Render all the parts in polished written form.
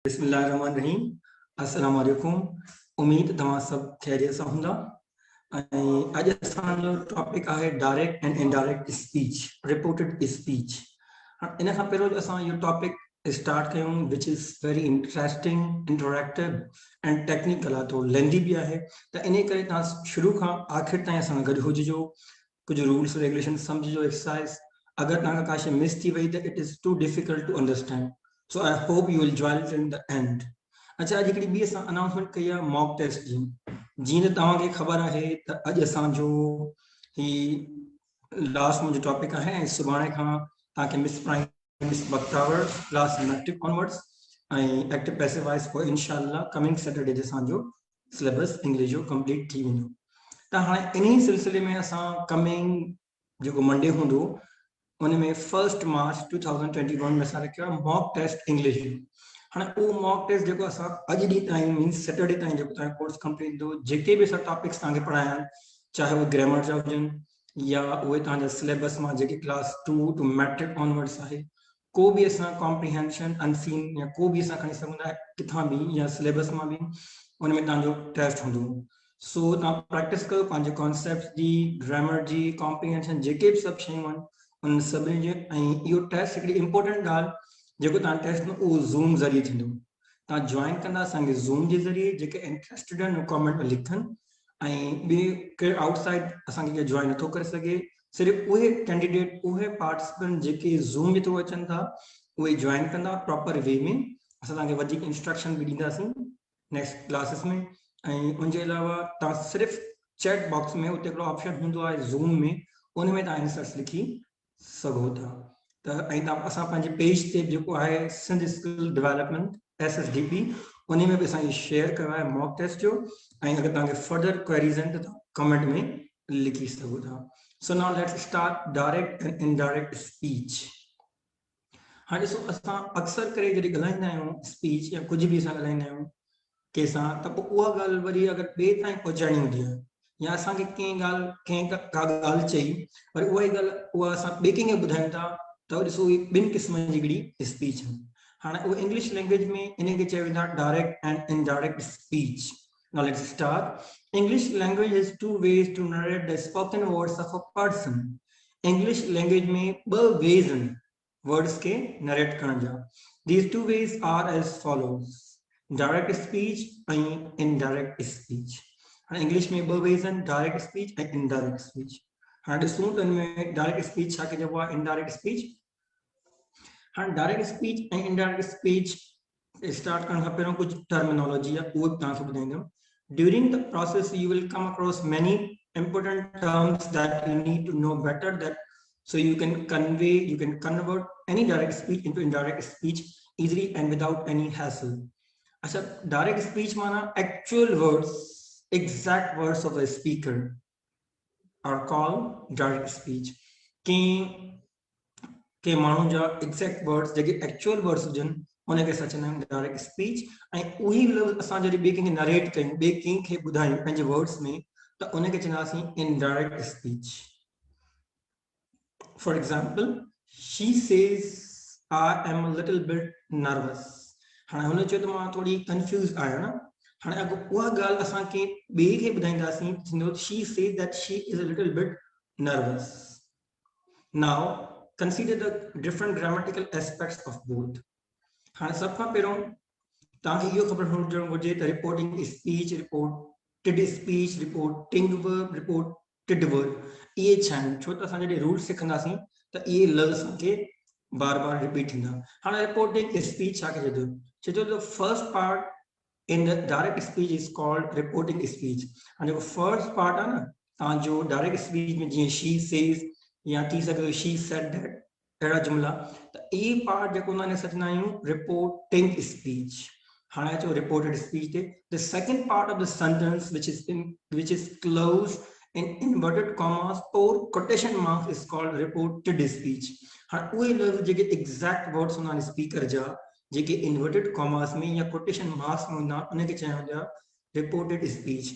बिस्मिल्लाहिर्रहमानिर्रहीम। अस्सलाम वालेकुम। उम्मीद तव्हां सब खैरियत सां हूंदा। अॼु असांजो टॉपिक आहे direct and indirect speech, reported speech. इन खां पहिरियों असां इहो टॉपिक स्टार्ट कयूं which is very interesting, interactive and technical आहे, थोरो लेंदी बि आहे। त इन करे तव्हां शुरू खां आख़िर ताईं असां गॾु हुजिजो, कुझु रूल्स रेगुलेशन सम्झिजो, एक्सरसाइज। अगरि तव्हांखां काशे मिस थी वई त it is too difficult to understand, so I hope you will join it in the end. अच्छा, अॼु हिकिड़ी ॿी असां अनाउंसमेंट कई आहे मॉक टेस्ट जी। जीअं त तव्हांखे ख़बर आहे त अॼु असांजो ही लास्ट मुंहिंजो टॉपिक आहे ऐं सुभाणे खां तव्हांखे miss prime miss Bakhtawar class matric onwards ऐं एक्टिव पैसिव वॉइस पोइ इनशाला कमिंग सैटरडे ते असांजो सिलेबस इंग्लिश जो कंप्लीट थी वेंदो। त हाणे इन सिलसिले में असां कमिंग जेको मंडे हूंदो उन में 1 मार्च 2021 में असां रखियो आहे मॉक टेस्ट इंग्लिश जो। हाणे उहो मॉक टेस्ट जेको असां अॼु ॾींहुं ताईं मीन्स सैटरडे ताईं जेको तव्हांजो कोर्स कंप्लीट थींदो, जेके बि असां टॉपिक्स तव्हांखे पढ़ाया आहिनि, चाहे उहे ग्रामर जा हुजनि या उहे तव्हांजा सिलेबस मां जेके क्लास 2 टू मैट्रिक ऑनवर्ड्स आहे, को बि असां कॉम्प्रीहेंशन अनसीन या को बि असां खणी सघूं था किथां बि या सिलेबस मां बि, उन में तव्हांजो टेस्ट हूंदो। सो तव्हां प्रैक्टिस कयो पंहिंजे कॉन्सेप्ट जी, ग्रामर जी, कॉम्प्रीहेंशन जेके बि सभु शयूं आहिनि उन सभिनी जे। ऐं इहो टेस्ट हिकिड़ी इंपॉर्टेंट ॻाल्हि जेको तव्हां टेस्ट में उहो ज़ूम ज़रिए थींदो। तव्हां जॉइन कंदा असांखे ज़ूम जे ज़रिए, जेके इंट्रस्टेड आहिनि कॉमेंट में लिखनि, ऐं ॿिए केरु आउटसाइड असांखे जॉइन नथो करे सघे। सिर्फ़ु उहे कैंडिडेट, उहे पार्टिसिपेंट जेके ज़ूम जे थ्रू अचनि था उहे जॉइन कंदा प्रॉपर वे में। असां तव्हांखे वधीक इंस्ट्रक्शन बि ॾींदासीं नेक्स्ट क्लासिस में। ऐं उनजे अलावा तव्हां सिर्फ़ु चैट बॉक्स में उते हिकिड़ो ऑप्शन हूंदो आहे ज़ूम में, उन में तव्हां आंसर्स लिखी सघो था। त ऐं तव्हां असां पंहिंजे पेज ते जेको आहे सिंध स्किल डेवलपमेंट SSDP, उन में बि असां इहो शेयर कयो आहे मॉक टेस्ट जो। ऐं अगरि तव्हांखे फर्दर क्वेरीज़ आहिनि त तव्हां कमेंट में लिखी सघो था। So now let's start direct and indirect speech. हाणे ॾिसो, असां अक्सर करे जॾहिं ॻाल्हाईंदा आहियूं स्पीच या कुझु बि असां ॻाल्हाईंदा आहियूं कंहिंसां, त पोइ उहा ॻाल्हि वरी अगरि ॿिए ताईं पहुचाइणी हूंदी आहे या असांखे कंहिं का ॻाल्हि चई वरी उहा ई ॻाल्हि उहा असां ॿिए कंहिंखे ॿुधायूं था, त ॾिसो इहे ॿिनि क़िस्मनि जी हिकिड़ी स्पीच आहे। हाणे उहा इंग्लिश लैंग्वेज में इन खे चयो वेंदो आहे direct and indirect speech. Now let's start. English language has two ways to narrate the spoken words of a person. English language में ॿ वेज आहिनि वर्ड्स के नरेट करण जा। These two ways are as follows: direct speech and indirect speech. हाणे English में ॿ veg आहिनि, direct speech ऐं इनडायरेक्ट स्पीच। हाणे ॾिसूं त हिन में डायरेक्ट स्पीच छा चइबो आहे, इनडायरेक्ट स्पीच। हाणे डायरेक्ट स्पीच ऐं इनडायरेक्ट स्पीच स्टार्ट करण खां पहिरियों कुझु टर्मिनोलॉजी आहे उहो बि तव्हांखे ॿुधाईंदुमि। During the process you will come across many important terms that you need to know better, that so you can convert any direct speech into indirect speech easily and without any hassle. अच्छा, direct speech माना actual words, exact words of the speaker are called direct speech. के माण्हुनि जा exact words जेके actual words हुजनि उनखे असां चवंदा आहियूं डायरेक्ट स्पीच। ऐं उही लफ़्ज़ असां जॾहिं ॿिए कंहिंखे नरेट कयूं, ॿिए कंहिंखे ॿुधायूं पंहिंजे वर्ड्स में, त उनखे चवंदासीं indirect speech. For example, she says I am a little bit nervous. हाणे हुन चयो त मां थोरी कंफ्यूज़ आहियां न। हाणे अगरि उहा ॻाल्हि असां कंहिं ॿिए खे ॿुधाईंदासीं, थींदो she says that she is a little bit nervous. Now consider the different grammatical aspects of both. हाणे सब खां पहिरियों तव्हांखे इहो ख़बर हुजणु घुरिजे त reporting speech, reported speech, reporting verb, reported verb, इहे छा आहिनि। छो त असां जॾहिं रूल सिखंदासीं त इहे लफ़्ज़ असांखे बार बार रिपीट थींदा। हाणे रिपोर्टिंग स्पीच छा चए थो त first part in the direct speech is called reporting speech. हाणे जेको फर्स्ट पार्ट आहे न तव्हांजो डायरेक्ट स्पीच में, जीअं शी सेज या थी सघे शी सेड दैट, अहिड़ा जुमला, त इहे पार्ट जेको हुन सचंदा आहियूं रिपोर्टिंग स्पीच। हाणे अचो रिपोर्टेड स्पीच ते। The second part of the sentence which is closed in inverted commas or quotation marks is called reported speech. हाणे उहे लफ़्ज़ जेके एग्जैक्ट वर्ड्स हूंदा आहिनि स्पीकर जा, जेके इन्वर्टेड कॉमास में या कोटेशन मार्क्स में हूंदा उनखे चया वेंदा रिपोर्टेड स्पीच।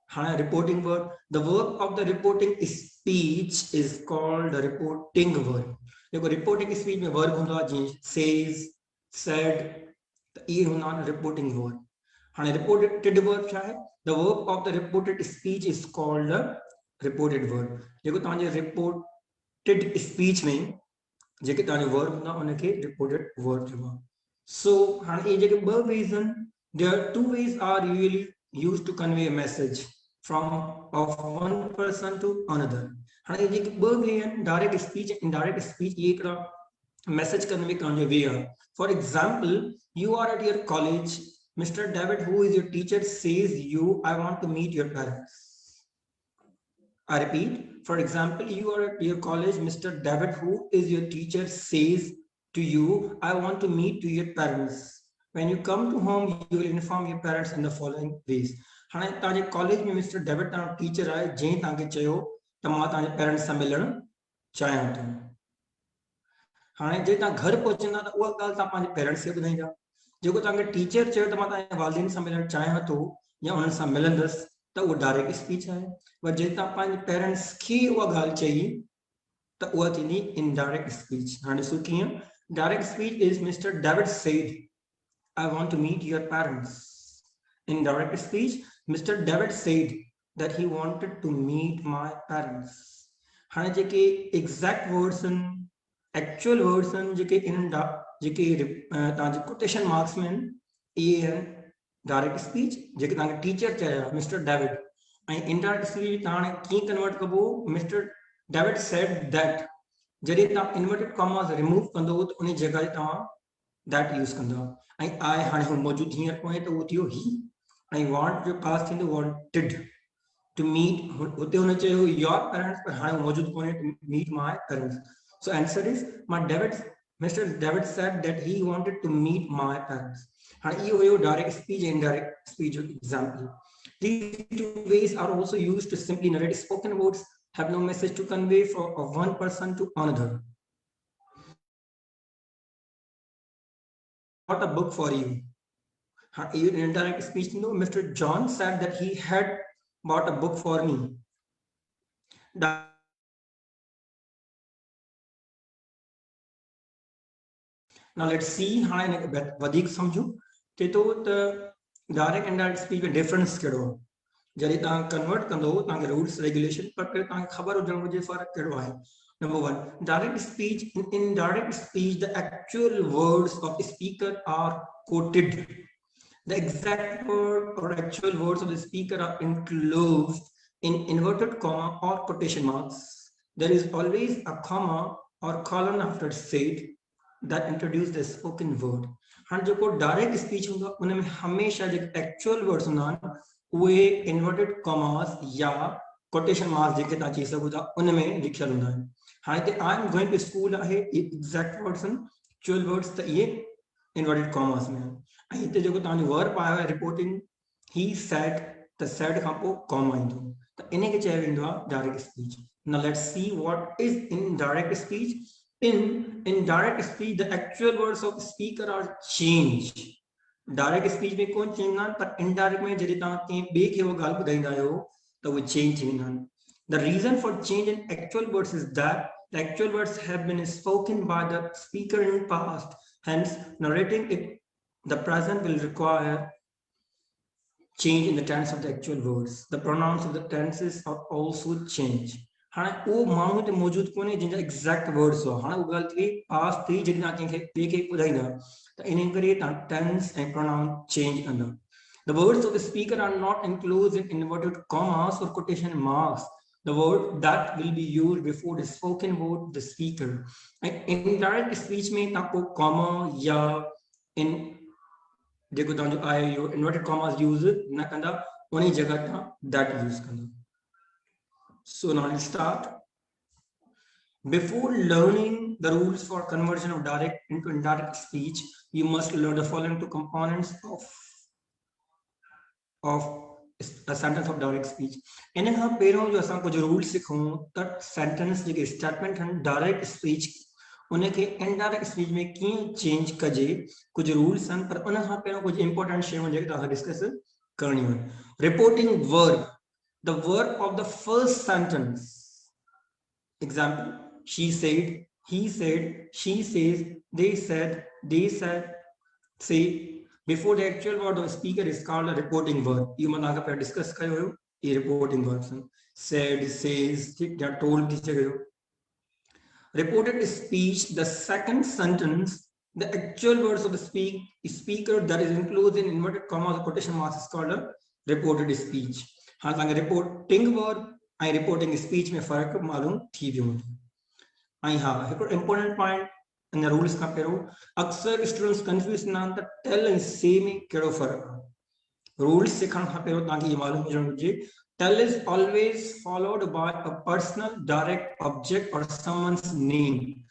हाणे reporting verb, the verb of the reporting speech is called the reporting verb. जेको रिपोर्टिंग स्पीच में वर्ब हूंदो आहे जीअं सेज, सेड, त इहे हूंदा आहिनि रिपोर्टिंग वर्ड। हाणे रिपोर्टेड वर्ड छा आहे? The verb of the reported speech is called reported word. जेको तव्हांजे रिपोर्टेड स्पीच में जेके तव्हांजे वर्ड हूंदा उनखे रिपोर्टेड वर्ड चइबो आहे। सो हाणे इहे जेके ॿ वेज़ आहिनि, there are two ways are usually used to convey a message from of one person to another. हाणे जेके ॿ वे आहिनि, डायरेक्ट स्पीच ऐं इनडायरेक्ट स्पीच, इहे हिकिड़ा मैसेज कन्वे करण जो वे आहे। For example, you are at your college, Mr. David, who is your teacher, says you, I want to meet your parents. I repeat, for example, you are at your college, Mr. David, who is your teacher, says to you, I want to meet to your parents. When you come to home, you will inform your parents in the following ways. हाणे तव्हांजे college में mister David तव्हांजो teacher आहे, जंहिं तव्हांखे चयो त मां तव्हांजे पेरेंट्स सां मिलणु चाहियां थो। हाणे जे तव्हां घर पहुचंदा त उहा ॻाल्हि तव्हां पंहिंजे पेरेंट्स खे ॿुधाईंदा। जेको तव्हांखे टीचर चयो त मां तव्हांजे वालिदिन सां मिलणु चाहियां थो या उन्हनि सां मिलंदुसि, त उहो डायरेक्ट स्पीच आहे। पर जे तव्हां पंहिंजे पेरेंट्स खे उहा ॻाल्हि चई त उहा थींदी इनडायरेक्ट स्पीच। हाणे ॾिसो कीअं। Direct speech is mister David said I want to meet your parents. Indirect speech, mister David said that he wanted to meet my parents. हाणे जेके एग्ज़ैक्ट वर्ड्स आहिनि, एक्चुअल वर्ड्स आहिनि, जेके जेके तव्हांजे कोटेशन मार्क्स में आहिनि, इहे आहिनि डायरेक्ट स्पीच, जेके तव्हांखे टीचर चया मिस्टर डेविड। ऐं इनडायरेक्ट स्पीच तव्हां हाणे कीअं कन्वर्ट कबो? मिस्टर डेविड सेड दैट, जॾहिं तव्हां इन्वर्टेड कॉमास रिमूव कंदो त उन जॻह ते तव्हां दैट यूज़ कंदो। ऐं आहे हाणे हू मौजूदु हींअर कोन्हे त उहो थियो ही। ऐं वांट जो पास थींदो वांटेड टू मीट, हुते हुन चयो योर पेरेंट्स, पर हाणे मौजूदु कोन्हे to meet my parents. So answer is Mr. David said that he wanted to meet my parents. And you direct speech and indirect speech example. These two ways are also used to simply narrate spoken words, have no message to convey from one person to another. What a book for you. In indirect speech, Mr. John said that he had bought a book for me. Now let's see हाणे वधीक समझो के तो direct indirect speech में difference कहिड़ो आहे। जॾहिं तव्हां कन्वर्ट कंदो तव्हांखे रूल्स रेगुलेशन पर तव्हांखे ख़बर हुजणु घुरिजे फ़र्क़ु कहिड़ो आहे। Number one, direct speech. In direct speech, the actual words of the speaker are quoted. The exact word or actual words of the speaker are enclosed in inverted comma or quotation marks. There is always a comma or colon after said that introduce the spoken word. हाँ जो direct speech होगा उनमें हमेशा जो actual words होंदा उहे inverted commas या quotation marks जेके तव्हां चई सघो था उनमें लिखियल हूंदा आहिनि। हाणे हिते I am going to school आहे एग्ज़ैक्ट वर्ड्स आहिनि, एक्चुअल वर्ड्स त इहे इन्वर्टेड कॉमास में आहिनि। ऐं हिते जेको तव्हांजो वर्ब आयो आहे रिपोर्टिंग, ही सेड, त सेड खां पोइ कॉमा ईंदो, त इन खे चयो वेंदो आहे direct speech. Now let's see what is indirect speech. In direct speech, the actual words of the speaker are changed. Direct speech में कोई चेंज ना, पर indirect में जॾहिं तव्हां कंहिं ॿिए खे उहा ॻाल्हि ॿुधाईंदा आहियो त उहे चेंज थी वेंदा आहिनि। The reason for change in actual words is that the actual words have been spoken by the speaker in past. Hence, narrating it, the present will require change in the tense of the actual words. The pronouns of the tenses are also changed. हाँ वो माण्हू ते मौजूद कोन्हे जंहिंजा exact words हो। हाँ वो ॻाल्हि थी पास थी जॾहिं तव्हां कंहिंखे ॿिए खे ॿुधाईंदा त इन करे तव्हां टेंस ऐं प्रोनाउन चेंज कंदा। The words of the speaker are not enclosed in inverted commas or quotation marks. The word that will be used before the spoken word of the speaker. And indirect speech में तव्हां को comma या in जेको तव्हांजो आहे इहो inverted commas use न कंदा, उन जॻह तव्हां that यूज़ कंदा। So now let's start. Before learning the rules for conversion of direct into indirect speech, you must learn the following two components of a sentence of direct speech. इन खां पहिरियों जो असां कुछ रूल्स सिखूं त sentence जेके statement आहिनि direct speech उनखे indirect speech में कीअं चेंज कजे, कुछ रूल्स आहिनि, पर उन खां पहिरियों कुछ इंपॉर्टेंट शयूं जेके तव्हां डिस्कस करणी आहिनि। Reporting verb, the verb of the first sentence. Example, she said, he said, she says, they said, say. Before the actual word of speaker is called a reporting verb. You man पे discuss कयो हो ये reporting verbs said, says, या told किसे कयो. Reported speech, the second sentence, the actual words of the speaker that is included in inverted commas or quotation marks is called a reported speech. हाँ तंग reporting verb ऐं reporting speech में फर्क मालूम थी वियो. ऐं हाँ हिकिड़ो important point इन rules खां पहिरियों अक्सर students confuse ना त tell ऐं say में कहिड़ो फर्क आहे. Rules सिखण खां पहिरियों तव्हांखे इहो मालूम हुजणु घुरिजे tell is always followed by a personal direct object or someone's name.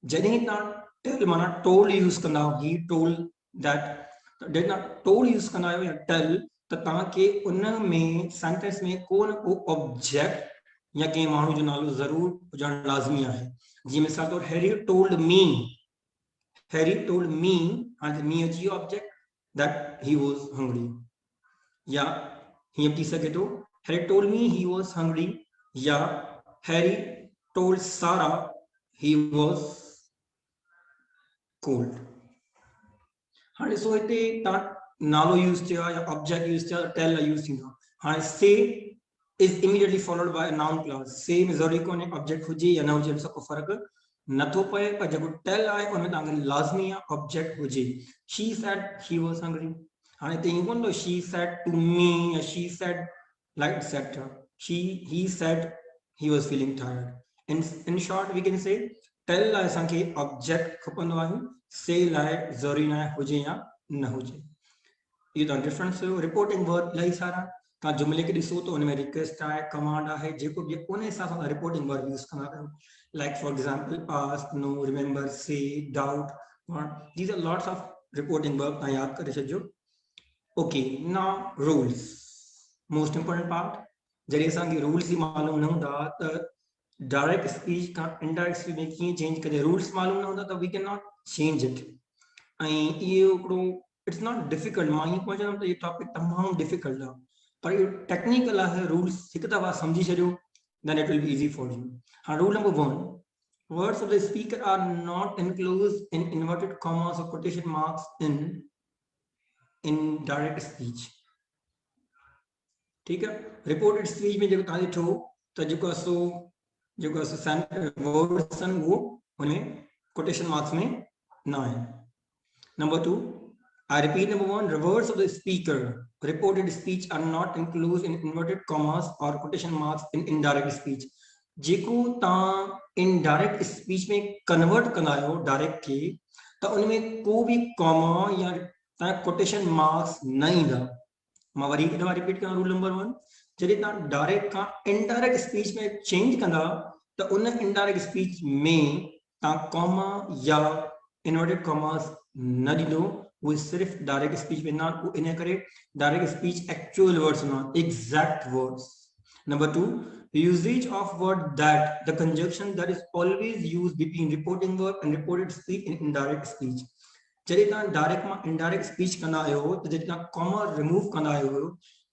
जॾहिं तव्हां tell माना told यूज़ कंदा आहियो, he told that, जॾहिं तव्हां told यूज़ कंदा आहियो या tell त तव्हांखे उन में सेंटेंस में को न को ऑब्जेक्ट या कंहिं माण्हू जो नालो ज़रूर हुजणु लाज़मी आहे. जीअं मिसाल तौरु Harry told me, Harry told me, हाणे me अची वियो object that he was hungry. या हीअं थी सघे थो Harry told me he was hungry, या Harry told Sarah he was cold. हाँ ॾिसो हिते तव्हां नालो यूज़ कयो या ऑब्जेक्ट यूज़ कयो टेल यूज़ थींदो. हाँ से is immediately followed by a noun clause. से में ज़रूरी कोन्हे ऑब्जेक्ट हुजे या न हुजे उन सां को फ़र्क़ु नथो पए, पर जेको टेल आहे उन में तव्हांखे लाज़मी आहे ऑब्जेक्ट हुजे. She said she was hungry. हाँ ते ईअं कोन थो she said to me या she said like etc. He said he was feeling tired. In short we can say tell लाइ असांखे ऑब्जेक्ट खपंदो आहे, से लाइ ज़रूरी न हुजे या न हुजे. इहो तव्हां डिफरेंस हुयो. रिपोर्टिंग वर्ब इलाही सारा तव्हां जुमिले खे ॾिसो त उन में रिक्वेस्ट आहे, कमांड आहे, जेको बि उन हिसाब सां रिपोर्टिंग वर्ब यूज़ कंदा कयो. Like for example ask, know, remember, say, doubt, want. These are lots of reporting verb तव्हां यादि करे छॾिजो. Okay, now rules, most important part. जॾहिं असांखे रूल्स ई मालूम न हूंदा त डायरेक्ट स्पीच खां इनडायरेक्ट स्पीच में कीअं चेंज कजे. रूल्स मालूम न हूंदा त we can not change it. ऐं इहो हिकिड़ो इट्स नॉट डिफिकल्ट. मां ईअं कोन चवंदुमि त इहो टॉपिक तमामु डिफिकल्ट आहे, पर इहो टेक्निकल आहे. रूल्स हिकु दफ़ा सम्झी छॾियो then it will be easy for you. Rule number 1, words of the speaker are not enclosed in inverted commas or quotation marks in direct speech. ठीक है. रिपोर्टेड स्पीच में जेको तव्हां ॾिठो त जेको वर्ड्स आहिनि उहो हुनमें कोटेशन मार्क्स में न आहे. Number 2, I repeat, number 1, the words of the speaker, reported speech are not included in inverted commas or quotation marks in indirect speech. जेको तव्हां इनडायरेक्ट स्पीच में कन्वर्ट कंदा आहियो डायरेक्ट खे त उन में को बि कॉमा या तव्हां कोटेशन मार्क्स न ईंदा. मां वरी हिकु दफ़ा रिपीट कयां. रूल नंबर 1, जॾहिं तव्हां डायरेक्ट खां इनडायरेक्ट स्पीच में चेंज कंदा त उन इनडायरेक्ट स्पीच में तव्हां कॉमा या इनवर्टेड कॉमास न ॾींदो. वो सिर्फ डायरेक्ट स्पीच में ना, वो इन करे डायरेक्ट स्पीच एक्चुअल वर्ड्स ना, exact words. Number 2, usage of word that, the conjunction that is always used between reporting verb and reported speech in indirect speech. जॾहिं तव्हां डायरेक्ट मां इनडायरेक्ट स्पीच कंदा आहियो त जॾहिं तव्हां कॉमा रिमूव कंदा आहियो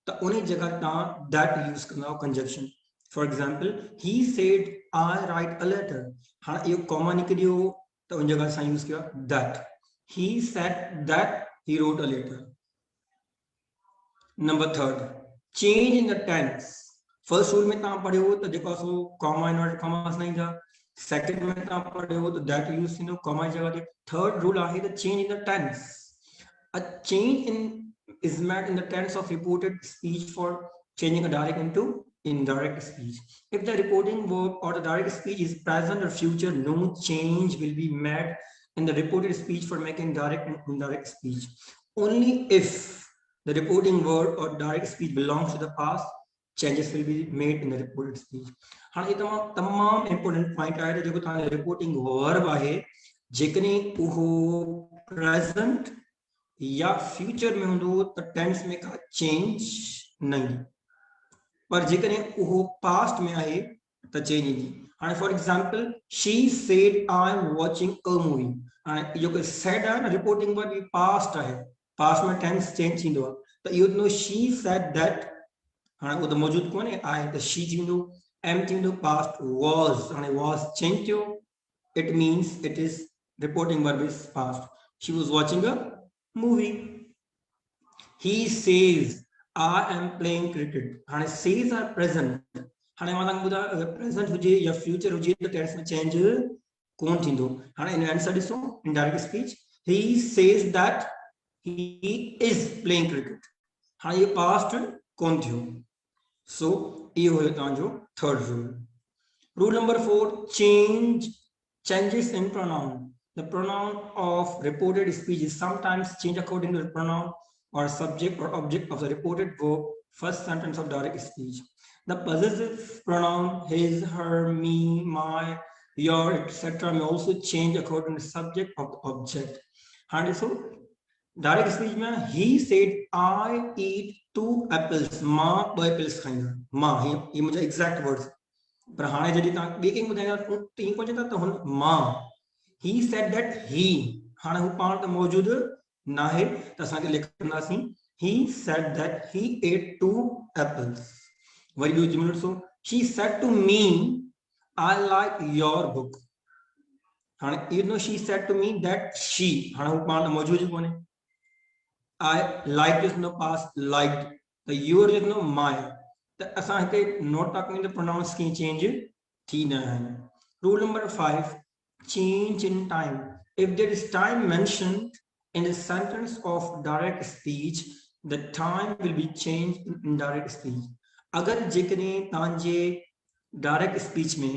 त उन जगह तव्हां दैट यूज़ कंदा आहियो conjunction. For example, he said I write a letter. हाणे इहो कॉमा निकिरी वियो त उन जगह असां यूज़ कयो that. He said that he wrote a letter. Number 3, change in the tense. First rule में तव्हां पढ़ियो त जेको सो कॉमा इनवर्टेड कॉमास न ईंदा. सेकंड में तव्हां पढ़ियो त दैट यूज़ थींदो कॉमा जी जगह ते. थर्ड रूल आहे the change in the tense. A change is made in the tense of reported speech for changing a direct into indirect speech. If the reporting verb or the direct speech is present or future, no change will be made in the reported speech for making direct and indirect speech. Only if the reporting word or direct speech belongs to the past, changes will be made in the reported speech. हाँ ये तमाम important point है जो ताने reporting verb आहे जेकने उहो present या future में हूंदो त tense में का change नहीं, पर जेकने उहो past में आहे त change ईंदी. हाँ for example, she said I am watching a movie. हाँ जो कि said है ना reporting verb ये past है, past में tense change थींदो आहे त इहो no she said that. हाँ वो तो मौजूद कौन है आए तो she थींदो, am थींदो, past was, हाँ was change थियो, it means it is reporting verb is past. She was watching a movie. he says I am playing cricket. हाणे says are present. हाणे मां तव्हांखे ॿुधायां अगरि present हुजे या future हुजे त tense में change कोन थींदो. हाणे इन आंसर ॾिसो indirect speech. He says that he is playing cricket. हाणे ये past कोन थियो. So इहो हुयो तव्हांजो third rule. Rule number 4, changes in pronoun. The pronoun of reported speech is sometimes changed according to the pronoun or subject or object of the reported verb, first sentence of direct speech. The possessive pronoun his, her, me, my, your, etc. may also change according to the subject of the object. And so, direct speech में he said I eat 2 apples. मां 2 apples खाईंदा. मां ये मुझे exact words. पर हाणे जॾहिं तव्हां ॿिए कंहिंखे ॿुधाईंदा त ईअं कोन चवंदा त हुन मां he said that he हाणे हू पाण त मौजूदु न आहे त असांखे लिखंदासीं he said that he ate 2 apples. Worry ॿियो जुमिलो ॾिसो she said to me I like your book. हाणे you know she said to me that she हाणे हू पाण त मौजूदु कोन्हे. I liked is no past liked. The your is no my. असां हिते नोट था कयूं त प्रोनाउंस कीअं चेंज थींदा आहिनि. Rule number 5, change in time. If there is time mentioned in the sentence of direct speech, the time will be changed in indirect speech. अगर जेकॾहिं तव्हांजे डायरेक्ट स्पीच में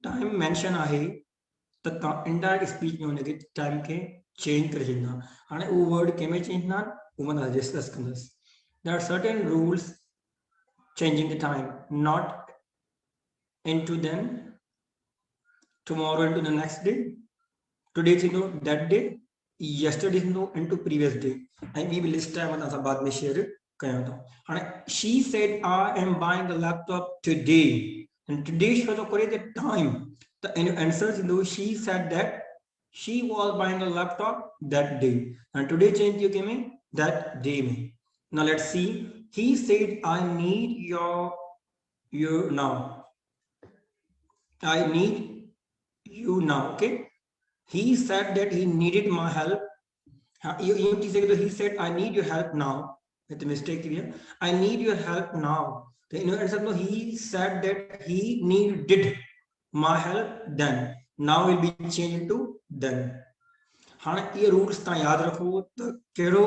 टाइम मेंशन आहे त तव्हां इनडायरेक्ट स्पीच में हुनखे टाइम खे चेंज करे छॾींदा. हाणे उहो वर्ड कंहिंमें चेंज थींदा आहिनि उहो मां डिस्कस कंदुसि. There are certain rules changing the time, not into then, tomorrow into the next day, today into that day, yesterday into previous day. And we will list time and also baad mein share kayan tha. And she said I am buying a laptop today. And today shows the time. The answers into she said that she was buying a laptop that day. And today change you give me that day me. Now let's see. He said I need you now. I need you now. Okay. He said that he needed my help. He said I need your help now. That's a mistake here. I need your help now. He said that he needed my help then. Now will be changed to then. हाणे ये rules तव्हां यादि रखो त कहिड़ो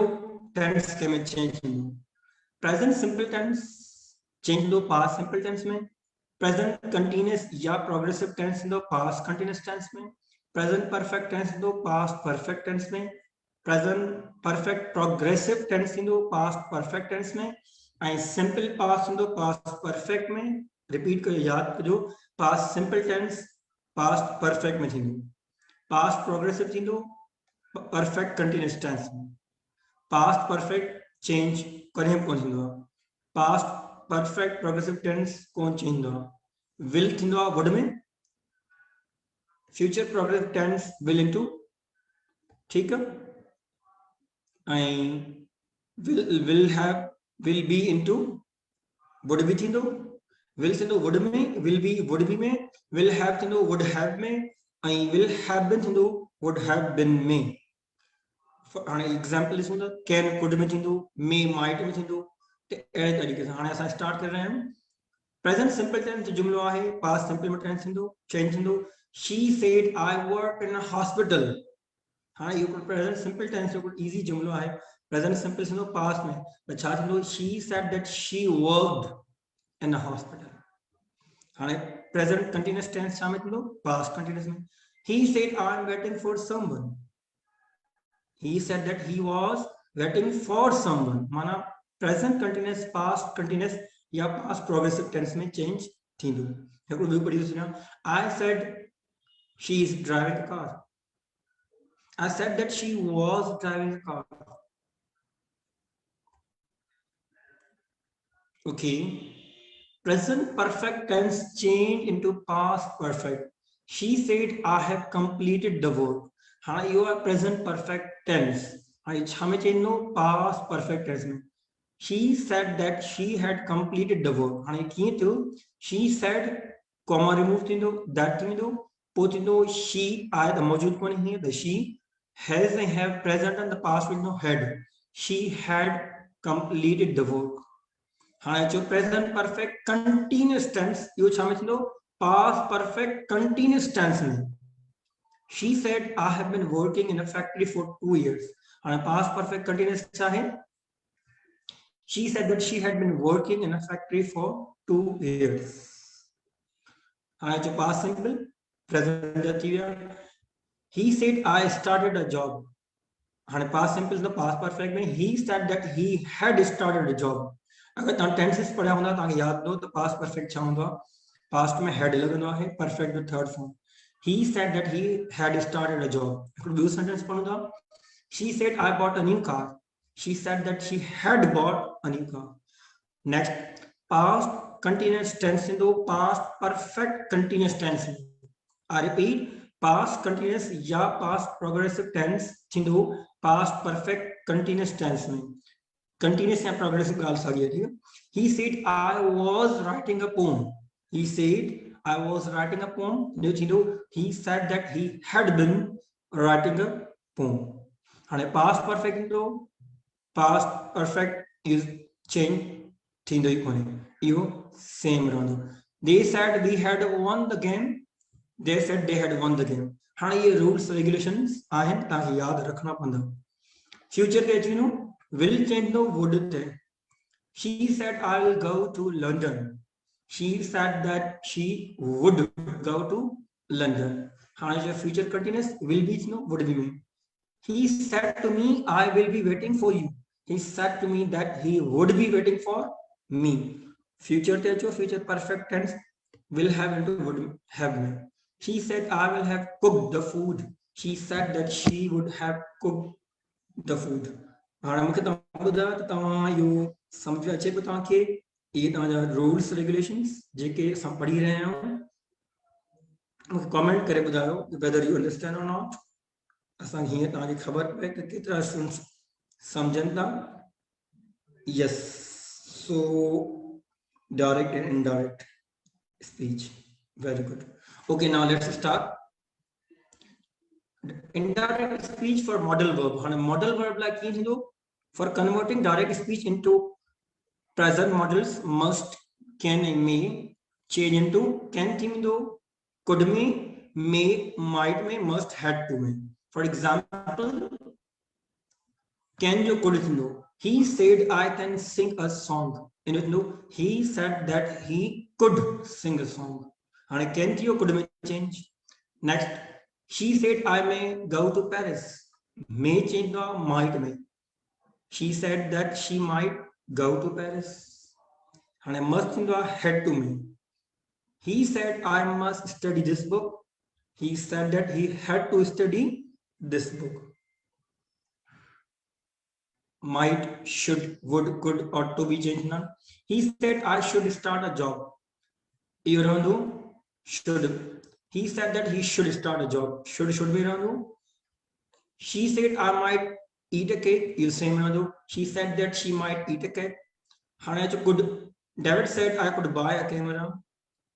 tense कंहिंमें change थींदो. Present simple tense change थींदो पास्ट सिंपल टेंस में. प्रेजेंट कंटिन्यूअस या प्रोग्रेसिव टेंस थींदो पास्ट कंटिन्यूअस टेंस में. प्रेजेंट परफेक्ट टेंस थींदो पास्ट परफेक्ट टेंस में. प्रेजेंट परफेक्ट प्रोग्रेसिव टेंस थींदो पास्ट परफेक्ट टेंस में. ऐं सिंपल पास्ट थींदो पास्ट परफेक्ट में. रिपीट कयो यादि कजो. Past simple tense past perfect में थींदो. पास्ट प्रोग्रेसिव थींदो परफेक्ट कंटिन्यूअस टेंस में. पास्ट परफेक्ट चेंज कॾहिं कोन थींदो आहे. पास्ट परफेक्ट प्रोग्रेसिव टेंस कोन चेंज थींदो आहे. विल थींदो आहे वुड में. Future progressive tense will into. ठीकु आहे. ऐं will be into would be थींदो. विल थींदो वुड में. विल बी वुड बी में. विल हैव थींदो वुड हैव में. ऐं विल हैव बीन थींदो वुड हैव बीन में. हाणे एग्जांपल ॾिसूं त कैन कुड में थींदो. मे माइट में थींदो. त अहिड़े तरीक़े सां हाणे असां स्टार्ट करे रहिया आहियूं. प्रेजेंट सिंपल टेंस जो जुमिलो आहे पास्ट सिंपल में टेंस थींदो चेंज थींदो. She said I work in a hospital. हाणे इहो प्रेजेंट सिंपल टेंस जो इजी जुमिलो आहे. प्रेजेंट सिंपल थींदो पास्ट में त छा थींदो. She said that she worked in a hospital. हाणे प्रेजेंट कंटिन्यूअस टेंस छा में थींदो पास्ट कंटिन्यूअस में. he said I am waiting for someone. He said that he was waiting for someone. माना प्रेजेंट कंटिन्यूअस पास्ट कंटिन्यूअस या past progressive tense में change थींदो. हिकिड़ो ॿियो पढ़ी ॾिसो. I said she is driving a car. I said that she was driving a car. Okay. Present perfect tense change into past perfect. She said I have completed the work. हाँ you are present perfect tense. हाँ हमें change no past perfect tense में. She said that she had completed the work. हाँ ये किए तो she said comma remove थींदो that थींदो पो थींदो she आए तो मौजूद कोन है. The she has and have present and the past with no had. She had completed the work. हाँ जो present perfect continuous tense यो छा में थींदो past perfect continuous tense में. She said I have been working in a factory for 2 years. हाँ past perfect continuous छा है. She said that she had been working in a factory for 2 years. हाँ जो past simple present जाती है. He said I started a job. हाँ past simple the past perfect में he said that he had started a job. अगर तव्हां tenses पढ़िया हूंदा तव्हांखे यादि हूंदो त past perfect छा हूंदो आहे. Past में had लॻंदो आहे, perfect the third form. He said that he had started a job. हिकिड़ो ॿियो सेंटेंस पढ़ूं था. She said I bought a new car. She said that she had bought a new car. Next, past continuous tense in the past perfect continuous tense. I repeat, past continuous या past progressive tense in the past perfect continuous tense में. Continuous या progressive गाल सागी है, ठीक है? He said I was writing a poem. He said I was writing a poem. He said that he had been writing a poem. And past perfect into past perfect is change. You same round. They said we had won the game. They said they had won the game. हाँ ये rules regulations आहिन ताकि याद रखना पड़ता. Future के चीज़ों will change no would थे. She said I will go to London. She said that she would go to London. हाँ ये future continuous will be no would be. He said to me I will be waiting for you. He said to me that he would be waiting for me. Future te jo future perfect tense will have into would have me. She said I will have cooked the food. She said that she would have cooked the food. हाणे मूंखे तव्हां ॿुधायो त तव्हां इहो सम्झ अचे पियो तव्हांखे इहे तव्हांजा रूल्स रेगुलेशन्स जेके असां पढ़ी रहिया आहियूं मूंखे कमेंट करे ॿुधायो वेदर यू अंडरस्टैंड और नॉट. असांखे हीअं तव्हांखे ख़बर पए त केतिरा स्टूडेंट्स सम्झनि था. Yes. So direct and indirect speech, very good. Okay, now let's start. Indirect speech for modal verb. Modal verb like for converting direct speech into present modals must, can and may change into can thindo, could may, might may, must, had to may. For example, can you could thindo. He said I can sing a song. And he said that he could sing a song. And can you could may change. Next, she said I may go to Paris. May change the might may. She said that she might go to Paris. And I must change the had to may. He said I must study this book. He said that he had to study this book. Might, should, would, could, ought to be changed none. He said I should start a job. Irandu should. He said that he should start a job. Should be Irandu. She said I might eat a cake. You same Irandu. She said that she might eat a cake. Hanacho could. David said I could buy a camera.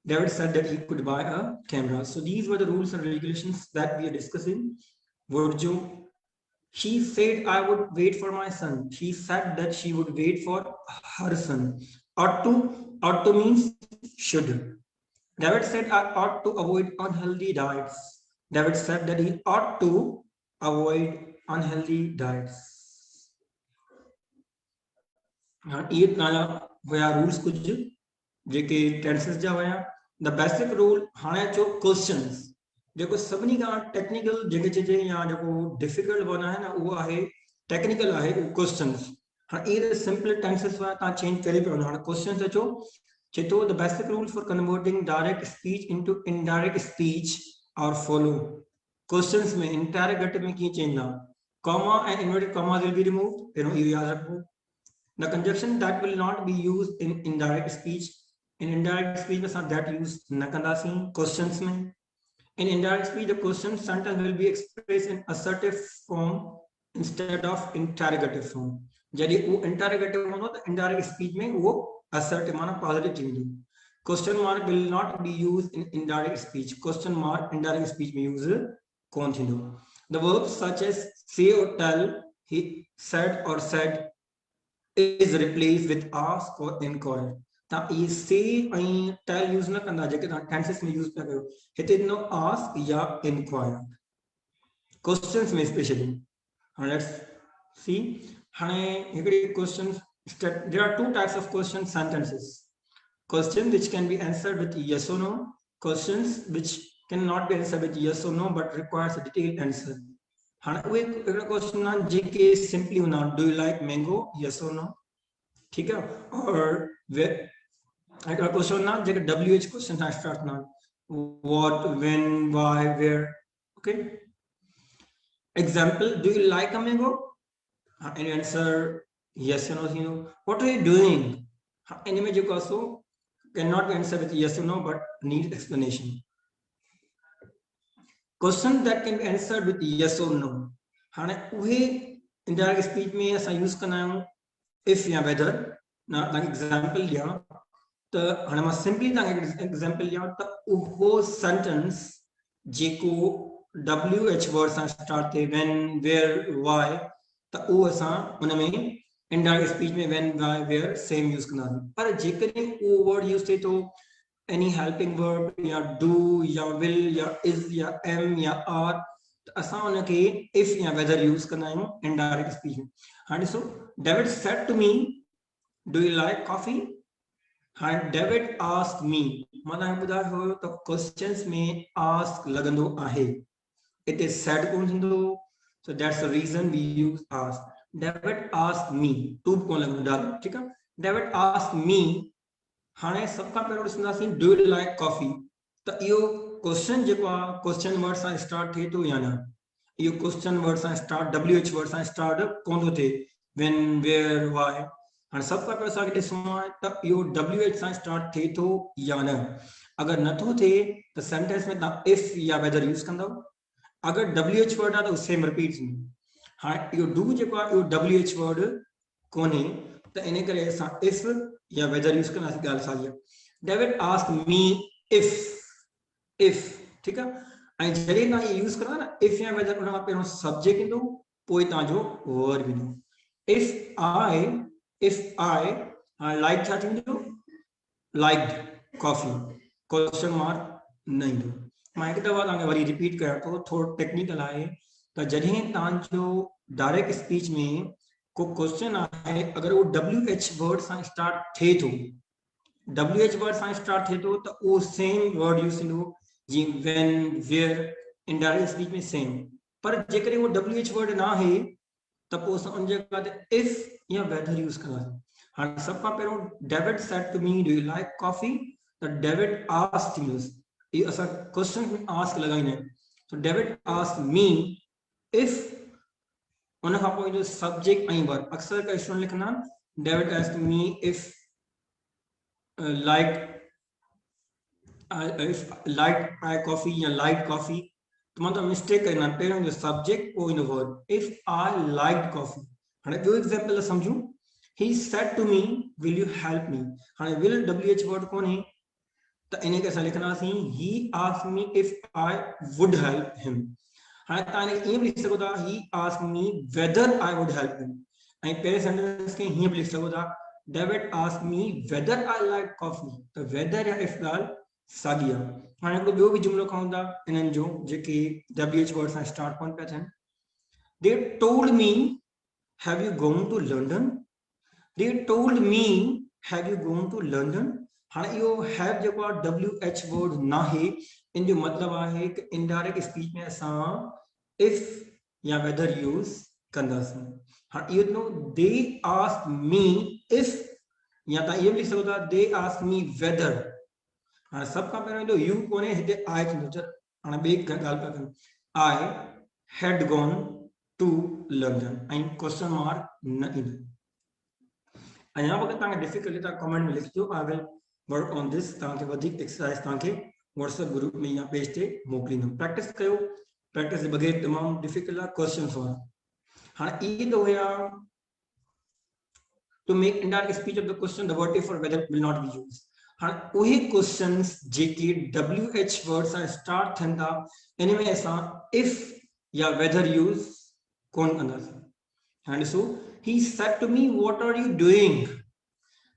David said that he could buy a camera. So these were the rules and regulations that we are discussing. Would you? She said I would wait for my son. She said that she would wait for her son. Ought to means should. David said I ought to avoid unhealthy diets. David said that he ought to avoid unhealthy diets. ये हुआ rules कुछ जेके tenses जा हुआ. The basic rule हाणे जो questions जेको सभिनी खां technical जेके चइजे या जेको डिफिकल्ट वन आहे न उहो आहे टेक्निकल आहे क्वेश्चंस. हाणे इहे सिंपल टेंसेस हुआ तव्हां चेंज करे पियो. हाणे क्वेश्चंस अचो चए थो the basic rule for converting direct speech into indirect speech are follow. Questions में इंटरोगेटिव में कीअं चेंज आहे. Comma and inverted commas will be removed. पहिरों इहो यादि रखो. The conjunction that will not be used in indirect speech. In indirect speech में असां दैट यूज न कंदासीं क्वेश्चंस में. In indirect speech, the question sentence will be expressed in assertive form instead of interrogative form. जॾहिं वो interrogative होनो तो indirect speech में वो assertive माना positive थींदी. Question mark will not be used in indirect speech. Question mark indirect speech में use कोन थींदो. The verbs such as say or tell, he said or said, is replaced with ask or inquire. ता ये say ऐं tell use न कंदा जेके ता tenses में use पिया कयो हिते नो ask या inquire questions में especially. Let's see. हाणे हिकिड़ी questions there are two types of question sentences. Questions which can be answered with yes or no, questions which cannot be answered with yes or no but requires a detailed answer. हाँ वो एक question ना जेके simply होना do you like mango yes और no, ठीक है, और एक क्वेश्चन ना जेके WH क्वेश्चन था स्टार्ट ना what when why where, okay. Example do you like a mango, any answer yes और no. What are you doing, any में जो question cannot be answered with yes or no but need explanation. Question that can be answered with yes or no हाने उहे indirect speech में असां use कंदा आहियूं if या whether. ना तव्हांखे एग्जांपल ॾियां त हाणे मां सिंपली तव्हांखे एग्जांपल ॾियां त उहो सेंटेंस जेको WH वर्ड सां स्टार्ट थिए when where why त उहो असां उन में indirect speech में when why where same use कंदा आहियूं. पर जेकॾहिं उहो वर्ड यूज थिए थो any helping verb या do या will या is या am या are त असां उनखे if या whether यूज कंदा आहियूं indirect speech में. हाणे ॾिसो David said to me do you like coffee. हाणे David asked me मां तव्हांखे ॿुधायो हुयो त questions में ask लॻंदो आहे, it is said कोन थींदो, so that's the reason we use ask. David asked me to कोन लॻंदो डायरेक्ट, ठीकु आहे. David asked me हाणे सब खां पहिरियों ॾिसंदासीं डू यू लाइक कॉफी त इहो क्वेश्चन जेको आहे क्वेश्चन वर्ड सां स्टार्ट थिए थो या न. इहो क्वेश्चन वर्ड सां स्टार्ट WH वर्ड सां स्टार्ट कोन थो थिए when where why. हाणे सब खां पहिरियों असांखे ॾिसणो आहे त इहो WH सां स्टार्ट थिए थो या न. अगरि नथो थिए त सेंटेंस में तव्हां if या whether यूज़ कंदव. अगरि WH वर्ड आहे त सेम रिपीट थींदो. हाणे इहो डू जेको आहे इहो WH वर्ड कोन्हे त इन करे असां if या whether यूज करना ॻाल्हि साॻी आहे. David asked me if ठीक आहे. ऐं जॾहिं तव्हां यूज कंदा न if या whether उन खां पहिरियों सब्जेक्ट ईंदो पोइ तव्हांजो वर्ब ईंदो. if I like छा थींदो liked coffee क्वेश्चन मार्क न ईंदो. मां हिकु दफ़ा तव्हांखे वरी रिपीट कयां थो, थोरो टेक्निकल आहे त जॾहिं तव्हांजो डायरेक्ट स्पीच में को क्वेश्चन आहे अगर वो WH वर्ड सां स्टार्ट थिए थो WH वर्ड सां स्टार्ट थिए थो त उहो सेम वर्ड यूज़ थींदो जीअं when where इनडायरेक्ट स्पीच में सेम. पर जेकॾहिं वो WH वर्ड न आहे त पोइ असां उन जॻह ते if या whether यूज़ कंदासीं. हाणे सभ खां पहिरियों David said to me do you like coffee त David asked me इहो असां क्वेश्चन में ask लॻाईंदा आहियूं. so David asked me if उन खां पोइ जो सब्जेक्ट ऐं वर्ब अक्सर का स्टूडेंट लिखंदा David asked me if liked I coffee या liked coffee तो मतलब मिस्टेक करना पहिरियों जो सब्जेक्ट पोइ इन verb if I liked coffee. हाणे ॿियो एग्जांपल समझूं. he said to me will you help me. हाणे will WH वर्ड कोन्हे त इन खे असां लिखंदासीं he asked me if I would help him. हाणे तव्हां ईअं बि लिखी सघो था he asked me whether I would help him. ऐं पहिरें सेंटेंस खे हीअं बि लिखी सघो था David asked me whether I like coffee. त whether या if ॻाल्हि साॻी आहे. हाणे हिकिड़ो ॿियो बि जुमिलो खणूं था इन्हनि जो जेके WH वर्ड सां स्टार्ट कोन पिया थियनि. They told me have you gone to London. They told me have you gone to London. हाणे इहो have जेको आहे WH वर्ड न आहे इन जो मतिलबु आहे कि इनडायरेक्ट स्पीच में असां if या whether यूज़ कंदासीं. हाँ इहो no they asked me if या तव्हां इहो बि लिखी सघो था they asked me whether. हाणे सभ खां पहिरियों ईंदो यू कोन्हे हिते I थींदो. हाणे ॿी ॻाल्हि पिया कयूं I had gone to London ऐं क्वेश्चन मार्क न ईंदो. अञा वक़्तु तव्हांखे डिफिकल्टी तव्हां कमेंट में लिखिजो. I will work on this. तव्हांखे वधीक एक्सरसाइज तव्हांखे व्हाट्सएप ग्रुप में या पेज ते मोकिलींदुमि. प्रैक्टिस कयो. प्रैक्टिस जे बग़ैर तमामु डिफिकल्ट आहे क्वेश्चन वारा. हाणे इहे त हुया to make indirect speech of the question the word if or whether will not be used. हाणे उहे क्वेश्चंस जेके WH वर्ड सां स्टार्ट थियनि था इन में असां if या whether यूज़ कोन कंदासीं. And so he said to me, what are you doing?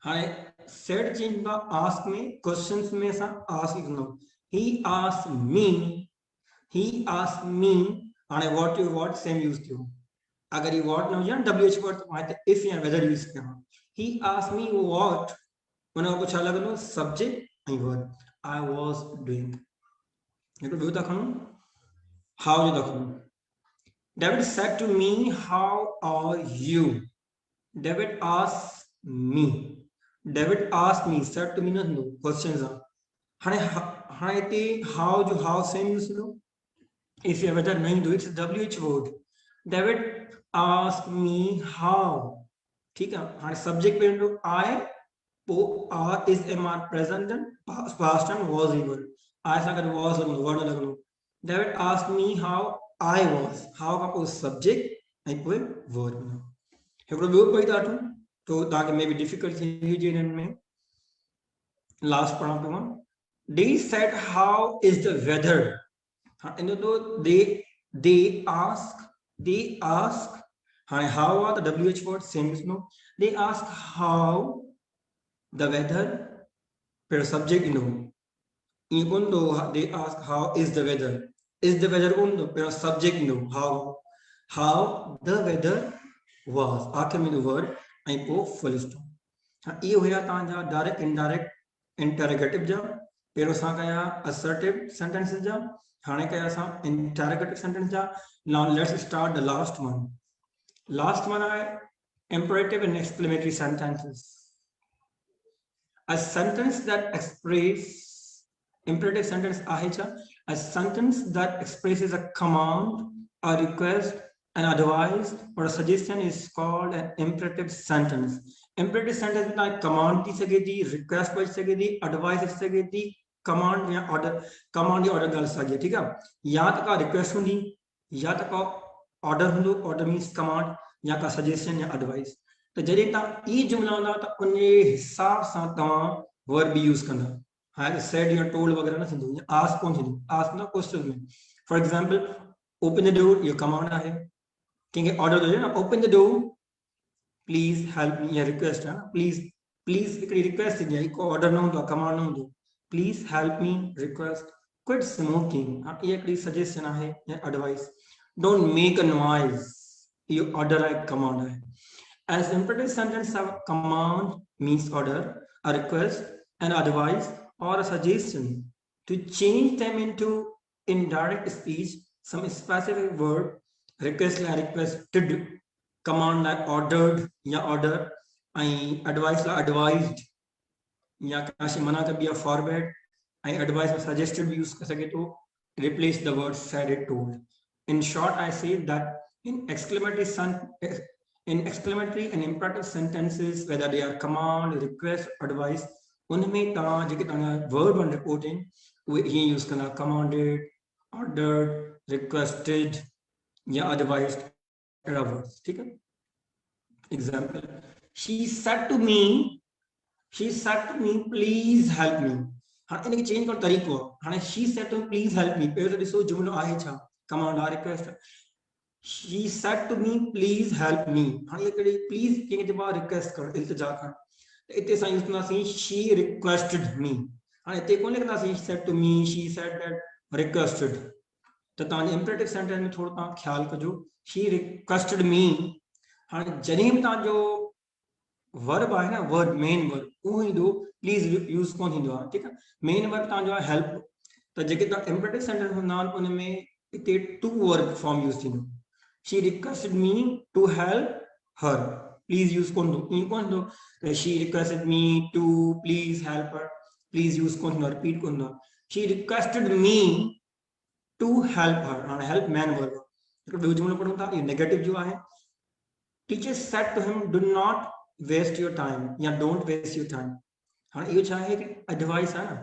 I said change the ask me questions में सा ask ignore. He asked me and what you what same use क्यों? अगर ये what ना हो जाए WH word तो वहाँ if या whether use क्यों? He asked me what मैंने कुछ अलग लो subject and verb I was doing. ये तो व्यू तक हम how you तक हम David said to me, how are you? David asked me. David asked me, said to me, no, questions are. How do how same use no? If you have whether nahi do it's a WH word. David asked me how. ठीक है हमारे subject पे लो I are is MR present and past and was equal. I अगर was और word अलग लो. David asked me how I was. How का कोई subject equal verb में. हिकिड़ो ॿियो पढ़ी था वठूं तो तव्हांखे मे बी डिफिकल्ट थी हुजे हिननि में लास्ट पढ़ां थो मां They said how is the weather इन तो they ask हाणे how are the WH word same is no they ask how the weather per subject you know even though they ask how is the weather undo per subject you know how the weather was आखिर में word ऐं पोइ full stop इहे हुया तव्हांजा direct indirect interrogative जा पहिरियों असां कया असर्टिव सेंटेंसेस जा हाणे कया असां इंटरोगेटिव सेंटेंस जा now let's start the last one आहे imperative and exclamatory sentences a sentence that express imperative sentence आहे छा a sentence that expresses a command a request an advice or a suggestion is called an imperative sentence. Imperative sentence में command थी सके थी, request बच सके थी, advice बच सके थी, command या order डाल सके ठीक है या तो का request होंगी या तो का order होंदो order means command या का suggestion या advice तो जॾहिं तव्हां ई जुमला हूंदा त उन हिसाब सां तव्हां verb यूज़ कंदा हाणे said या told वगैरह न थींदो ask कोन थींदो ask ना question में for example open the door your command आहे कहीं ऑर्डर दे ना open the door please help मी या रिक्वेस्ट है ना प्लीज हिकिड़ी रिक्वेस्ट थींदी आहे को ऑर्डर न हूंदो आहे कमांड न हूंदो please help me request quit smoking इहा हिकिड़ी सजेशन आहे या advice don't make a noise इहो ऑर्डर आहे कमांड आहे as imperative sentence have command means order a request an advice और a suggestion to change them into indirect speech some specific word request la requested command la ordered ya order and advice la advised ya kashi mana ka bhi forbid and advice or suggested भी use कर सके तो replace the word said it told in short I say that in exclamatory and imperative sentences whether they are command request advice उनमें तव्हां जेके तव्हांजा verb and reporting उहे हीअं use कंदा commanded ordered requested या otherwise words ठीक है example she said to me please help me हाँ इनके चेंज करण तरीक़ो हाँ she said to me please help me पहिरियों तो ॾिसो जुमलो आहे छा command uh request she said to me please help me हाँ ये कहिड़ी please कंहिंखे चइबो आहे request करण इल्तिजा करण त इते असां यूज़ कंदासीं she requested me हाँ इते कोन लिखंदासीं she said to me she said that requested तो तव्हांजे इंपरेटिव सेंटेंस में थोरो तव्हां ख़्यालु कजो शी रिक्वेस्टेड मी हाणे जॾहिं बि तव्हांजो वर्ब आहे न वर्ड मेन वर्ब उहो ईंदो प्लीज़ यूज़ कोन थींदो आहे ठीकु आहे मेन वर्ब तव्हांजो आहे हेल्प त जेके तव्हां इंपरेटिव सेंटेंस हूंदा आहिनि उन में हिते टू वर्ब फॉर्म यूज़ थींदो she requested me to help her please use कोन थींदो ईअं कोन थींदो she requested me to please help her please use कोन थींदो रिपीट कोन थींदो she requested me to help her and help man verb ॿियो जुमलो पढ़ूं था ये नेगेटिव जो आहे teacher said to him do not waste your time या don't waste your time हाणे इहो छा आहे कि एडवाइस आहे न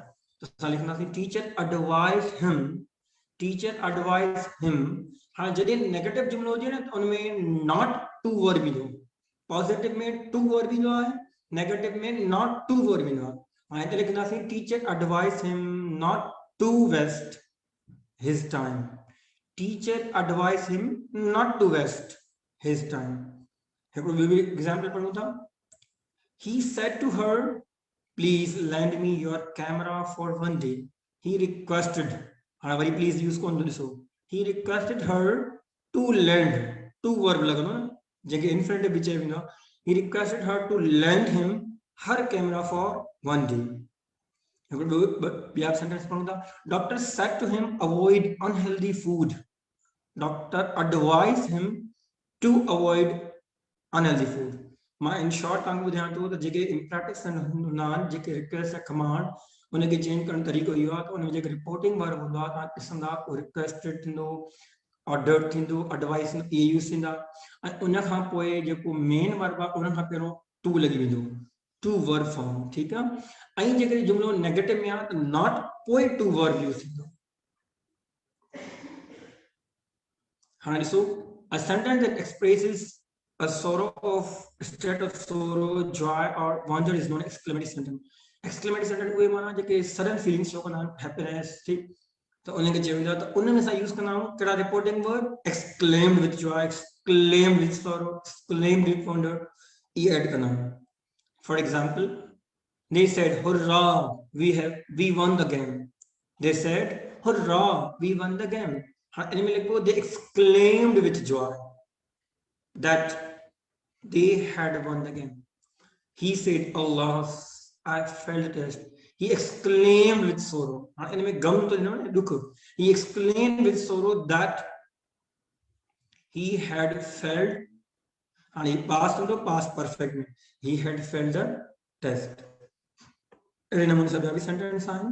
त असां लिखंदासीं टीचर एडवाइस हिम हाणे जॾहिं नेगेटिव जुमलो हुजे न त उनमें नॉट टू वर्ब ईंदो पॉजिटिव में टू वर्ब ईंदो आहे नेगेटिव में नॉट टू वर्ब ईंदो आहे हाणे हिते लिखंदासीं teacher advice him not to waste his time teacher advised him not to waste his time example पढ़ूं था. He said to her, please lend me your camera for one day. He requested, very please use कौन दोस्तों. He requested her to lend, to verb लगना जगह infinitive बिचे बिना. He requested her to lend him her camera for one day. We have sentence पढ़ूं था. Doctor said to him, avoid unhealthy food. Doctor advised him to avoid unhealthy food. In short तव्हांखे ॿुधायां थो त जेके इम्परेटिव्स हूंदा आहिनि, जेके request ऐं command, उनखे चेंज करण तरीक़ो इहो आहे त उनमें जेके रिपोर्टिंग वर्ब हूंदो आहे तव्हां ॾिसंदा रिक्वेस्टेड थींदो, ऑर्डर थींदो, एडवाइस इहे यूज़ थींदा. ऐं उन खां पोइ जेको मेन वर्ब आहे उन खां पहिरियों टू लॻी वेंदो, टू वर्ब फॉर्म. ठीकु आहे. ऐं जेकॾहिं जुमिलो नेगेटिव में आहे त नॉट पोइ टू वर्ब यूज़ थींदो. हाँ, so a sentence that expresses a sorrow of state of sorrow, joy or wonder is known as exclamatory sentence. Exclamatory sentence वो माना जेके sudden feelings शो करना, happiness, ठीक. तो उन्हें के जेवंदा तो उन्हें में सा यूज़ करना हो केड़ा reporting word, exclaimed with joy, exclaimed with sorrow, exclaimed with wonder, ये ऐड करना है. For example, they said, "Hurrah! We won the game." They said, "Hurrah! We won the game." They exclaimed with joy that they had won the game. He said, "Alas, I failed the test." He exclaimed with sorrow. He exclaimed with sorrow that he had failed, and he passed into past perfect. He had failed the test. Sentence sign.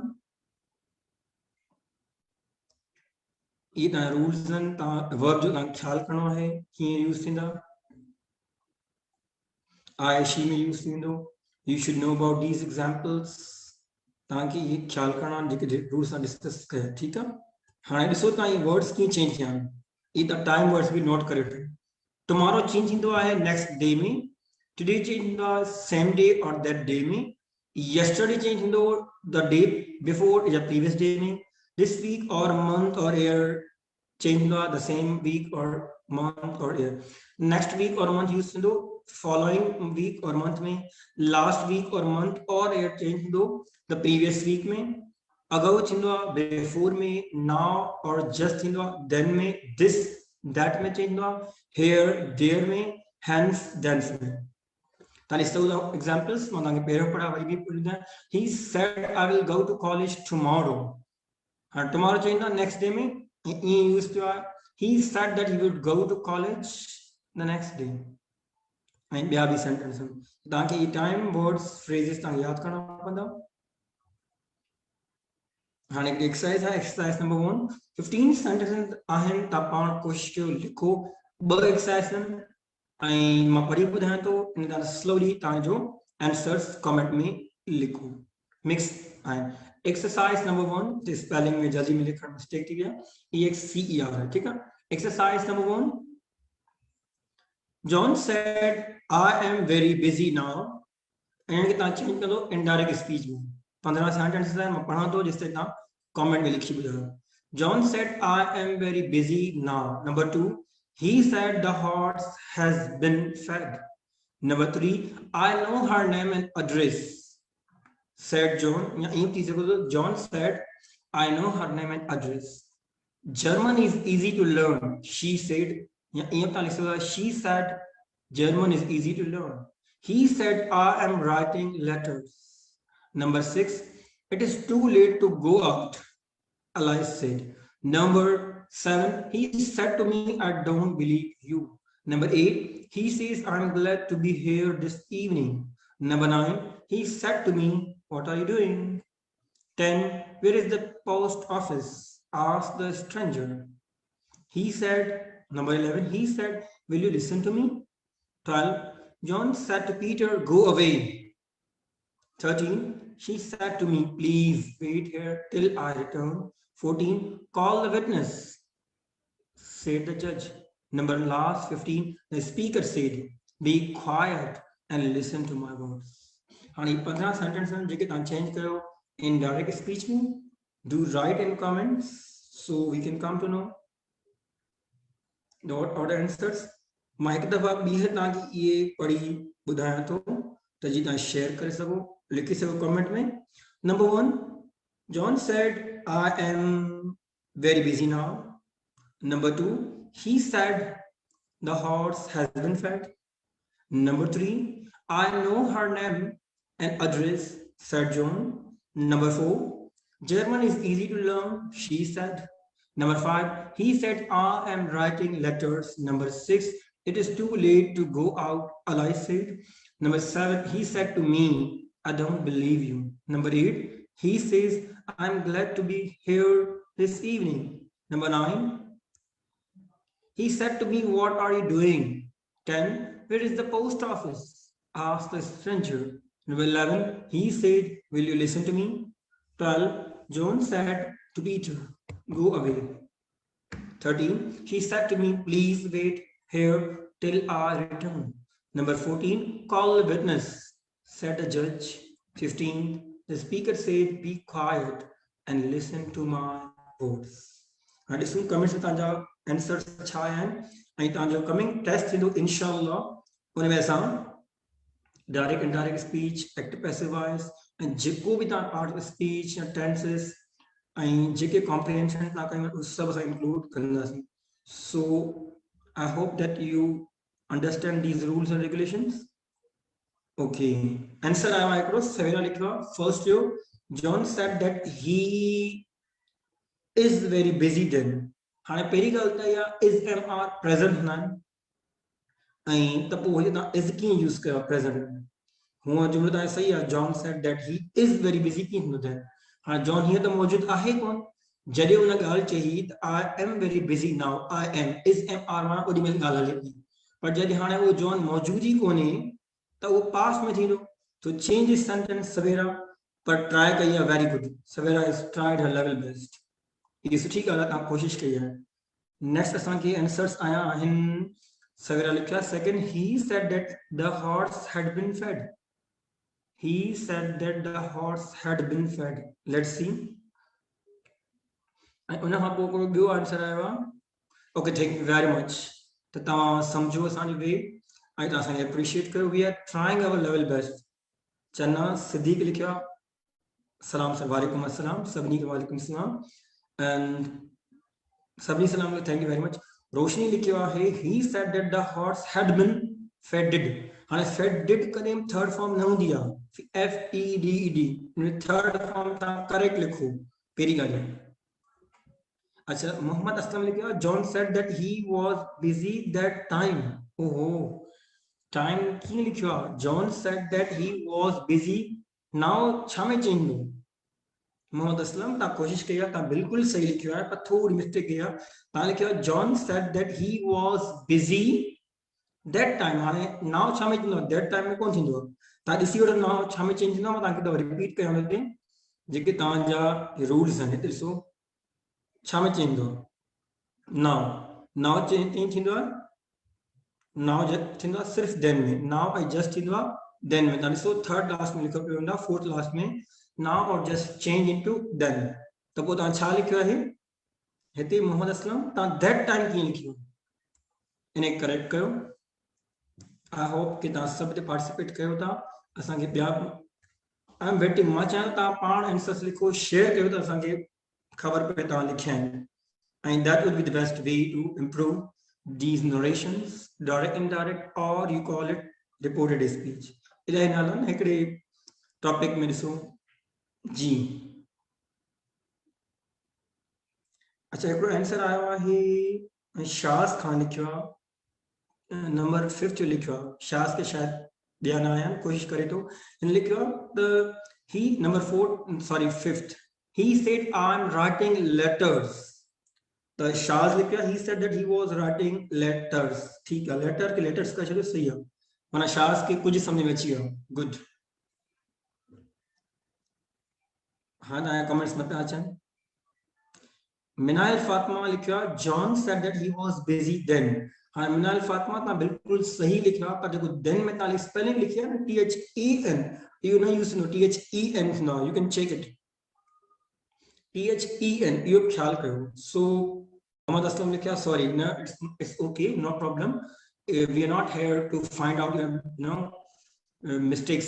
ये rules and verb जो ख्याल करना है कि use थींदा. I, she में use थींदो. You should know about these examples ताकि ये ख्याल करना जेके रूल्स सां डिस्कस कया. ठीक है. हाणे ॾिसो तव्हां ये वर्ड्स कीअं चेंज थिया आहिनि. ये त टाइम वर्ड्स बि नोट करे वठो. टुमारो चेंज थींदो आहे नेक्स्ट डे में. टुडे चेंज थींदो आहे सेम डे और दैट डे में. yesterday चेंज थींदो द डे बिफोर या प्रीवियस डे में. this week or month or year change the same week or month or year. Next week or month use do following week or month में. Last week or month or year change do the previous week में. ago चिंदो before में, now or just चिंदो then में, this that में चिंदो here there में, hence thence में. ताली सौ examples मांगे पेरो पढ़ा वही भी पढ़ दें. He said I will go to college tomorrow. हाँ tomorrow चिंदो next day में. He used to he said that he would go to college the next day. And be a sentence ताकि ये time words phrases ताकि याद करना पड़ता. हाँ एक exercise है. exercise number 1. 15 sentences आहिन तापान कोशिश कयो लिखो. ब exercise ऐं मां पढ़ी ॿुधायां तो इन दा slowly तांजो answers comment में लिखो. mix आहिन. Exercise number 1, the spelling में जल्दी में लिखना मिस्टेक थी गया. EXCER है. ठीक है. Exercise number 1. John said, "I am very busy now." And के ता चेंज कर दो इनडायरेक्ट स्पीच में. 15 सेंटेंसेस है मैं पढ़ा दो जिससे ता कमेंट में लिखी बुझाओ. John said, "I am very busy now." Number 2, he said the horse has been fed. Number 3, I know her name and address. Said John. John said, "I know her name and address." German is easy to learn. She said. She said, German is easy to learn. He said, "I am writing letters." Number 6, it is too late to go out. Alice said. Number 7, he said to me, "I don't believe you." Number 8, he says, "I'm glad to be here this evening." Number 9, he said to me, "What are you doing?" 10, "Where is the post office?" asked the stranger. He said. Number 11, he said, "Will you listen to me?" 12, John said to Peter, "Go away." 13, she said to me, "Please wait here till I return." 14, "Call the witness," said the judge. Number last 15, the speaker said, "Be quiet and listen to my words." And ये 15 sentences जो कि तां change करो in direct speech में, do write in comments so we can come to know the order answers. मां हिकु दफ़ा ॿीहर तव्हांखे इहे पढ़ी ॿुधायां थो त जी तव्हां शेयर करे सघो, लिखी सघो कमेंट में। Number 1, John said, I am very busy now. Number 2, he said, the horse has been fed. Number 3, I know her name and address, said John. Number 4, German is easy to learn, she said. Number 5, he said, I am writing letters. Number 6, it is too late to go out, Ali said. Number 7, he said to me, I don't believe you. Number 8, he says, I'm glad to be here this evening. Number 9, he said to me, what are you doing? 10, where is the post office? Asked the stranger. Number 11, he said, will you listen to me? 12, John said to Peter, go away. 13, he said to me, please wait here till I return. Number 14, call a witness, said the judge. 15, the speaker said, be quiet and listen to my words. हाणे ॾिसूं comments में तव्हांजा answers छा आहिनि ऐं तव्हांजो coming test थींदो इंशाअल्लाह। उन में असां direct indirect speech, active passive voice ऐं जेको बि तव्हां पार्ट ऑफ स्पीच या टेंसेस ऐं जेके कॉम्प्रिहेंशन तव्हां कयूं उहे सभु असां इंक्लूड कंदासीं। So I hope that you understand these rules and regulations. Okay, answer आयो आहे हिकिड़ो, सवेरा लिखियो आहे। फर्स्ट जो John said that he is very busy then। हाणे पहिरीं ॻाल्हि त इहा is am are present हूंदा आहिनि ऐं त पोइ तव्हां is कीअं यूज़ कयो प्रेज़ेंट में। हूअं जुमिलो तव्हां सही आहे, John said that he is very busy कीअं थींदो त हाणे जॉन हीअं त मौजूदु आहे कोन, जॾहिं हुन ॻाल्हि चई त I am very busy now, I am is am are माना ओॾी महिल ॻाल्हि हले पई, पर जॾहिं हाणे उहो जॉन मौजूदु ई कोन्हे त उहो पास्ट में थींदो। तो चेंज दिस सेंटेंस सवेरा, पर ट्राई कई आहे very good, Savera is tried her level best. ये सुठी ॻाल्हि आहे, तव्हां कोशिशि कई आहे। नेक्स्ट असांखे आंसर्स आया आहिनि, सवेरा लिखिया। Second, he said that the horse had been fed. He said that the horse had been fed. Let's see. ऐं उन खां पोइ हिकिड़ो ॿियो आंसर आयो आहे। Okay, thank you very much. त तव्हां सम्झो असांजी वे ऐं तव्हां असांखे एप्रिशिएट कयो। We are trying our level best. Channa Siddique लिखियो आहे, सलाम सर, वालेकुम अस्सलाम, सभिनी खे वालेकुम सलाम। एंड सभी सलाम, thank you very much. Roshni लिखियो आहे, he said that the horse had been feded. हाणे फेडेड कॾहिं थर्ड फॉर्म न हूंदी आहे, FEDED, थर्ड फॉर्म तव्हां करेक्ट लिखो पहिरीं ॻाल्हि। अच्छा, मोहम्मद असलम लिखियो आहे, John said that he was busy that time. ओहो, टाइम कीअं लिखियो आहे? John said that he was busy, now छा में चेंज हूंदो? मोहम्मद असलम तव्हां कोशिशि कई आहे, तव्हां बिल्कुलु सही लिखियो आहे, पर थोरी मिस्टेक कई आहे। तव्हां लिखियो आहे John said that he was busy that time. हाणे नाउ छा में थींदो आहे? दैट टाइम में कोन थींदो आहे। तव्हां ॾिसी वठो नाउ छा में चेंज थींदो आहे। मां तव्हांखे रिपीट कयां हिते जेके तव्हांजा रूल्स आहिनि। हिते ॾिसो छा में चेंज थींदो आहे। नाउ चेंज थींदो आहे, नाउ थींदो आहे सिर्फ़ु देन में, नाउ ऐं जस्ट थींदो आहे देन में। तव्हां ॾिसो थर्ड लास्ट में लिखियो पियो हूंदो आहे, फोर्थ लास्ट में now or just change into then। तो पोइ तव्हां छा लिखियो आहे हिते मोहम्मद असलम? तव्हां that time कीअं लिखियो, इन्हें करेक्ट कयो। आई होप कि तव्हां सभु ते पार्टिसिपेट कयो था। असांखे ॿिया आई एम वेटिंग। मां चाहियां तव्हां पाण आंसर्स लिखो, शेयर कयो त असांखे ख़बर पए तव्हां लिखिया आहिनि। ऐं that would be the best way to improve these narrations, direct, indirect, or you call it reported speech। इलाही नाला न हिकिड़े टॉपिक में ॾिसो जी। अच्छा, हिकिड़ो आंसर आयो आहे शाज़ खान लिखियो आहे, नंबर 5 जो लिखियो आहे। शाज़ के शायदि ॿिया न आया आहिनि, कोशिशि करे थो। हिन लिखियो आहे त ही number 4 sorry 5th, he said I am writing letters। त शाज़ लिखियो आहे he said that he was writing letters। ठीकु आहे, लेटर के लेटर्स का छॾियो, सही आहे, माना शाज़ के कुझु सम्झ में अची वियो। गुड। हाँ, तव्हांजा कमेंट्स न पिया अचनि। मिनाइल फातिमा लिखियो आहे John said that he was busy then. हाँ, मिनाइल फातिमा तव्हां बिल्कुलु सही लिखियो आहे, पर जेको देन में तव्हां स्पेलिंग लिखी आहे न THEN, इहो न यूज़ थींदो, THEN थींदो आहे। You can check it, THEN, इहो ख़्यालु कयो। सो मोहम्मद असलम लिखियो आहे, सॉरी न, it's okay, no problem. we are not here to find out your mistakes.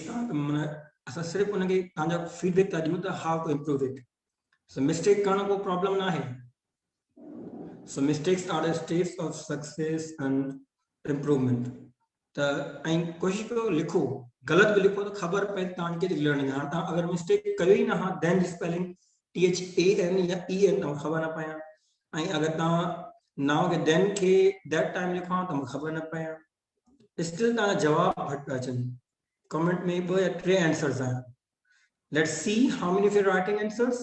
असां सिर्फ़ उनखे तव्हांजा फीडबैक था ॾियूं त how to improve it. So mistake करण को प्रॉब्लम ना है. So mistakes are the states of success and improvement. त ऐं कोशिशि कयो लिखो, ग़लति बि लिखो त ख़बर पए तव्हांखे लर्निंग. हाणे तव्हां अगरि मिस्टेक कयो ई न हा देन स्पेलिंग THAN या EN तव्हांखे ख़बर न पए. ऐं अगरि तव्हां नाउ खे देन खे दैट टाइम लिखो हा तव्हांखे ख़बर न पए. स्टिल तव्हांजा जवाब घटि अचनि. कमेंट में 2 या 3 आंसर्स आहिनि. Let's see how many of you are writing answers,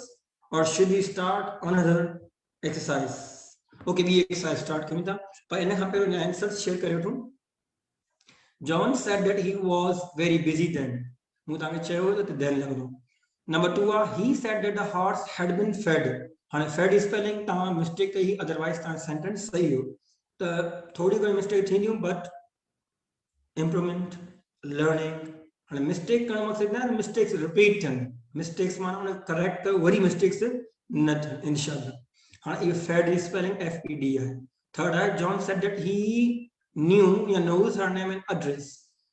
or should we start another exercise? Okay, we exercise start कयूं था. पर इन खां पहिरियों आंसर्स शेयर करे वठूं. John said that he was very busy then. मूं तव्हांखे चयो हो त then लॻंदो. Number 2 आहे he said that the horse had been fed. हाणे fed स्पेलिंग तव्हां मिस्टेक कई, अदरवाइज तव्हां सेंटेंस सही हो. त थोड़ी घणी मिस्टेक थींदियूं, बट इम्प्रूवमेंट लर्निंग. हाणे मिस्टेक करण मक़सद न मिस्टेक्स रिपीट थियनि. मिस्टेक्स माना उन करेक्ट कयो, वरी मिस्टेक्स न थियनि इंशाअल्लाह. हाँ, ये fed spelling FED है. Third है John said that he knew या knows her name and address.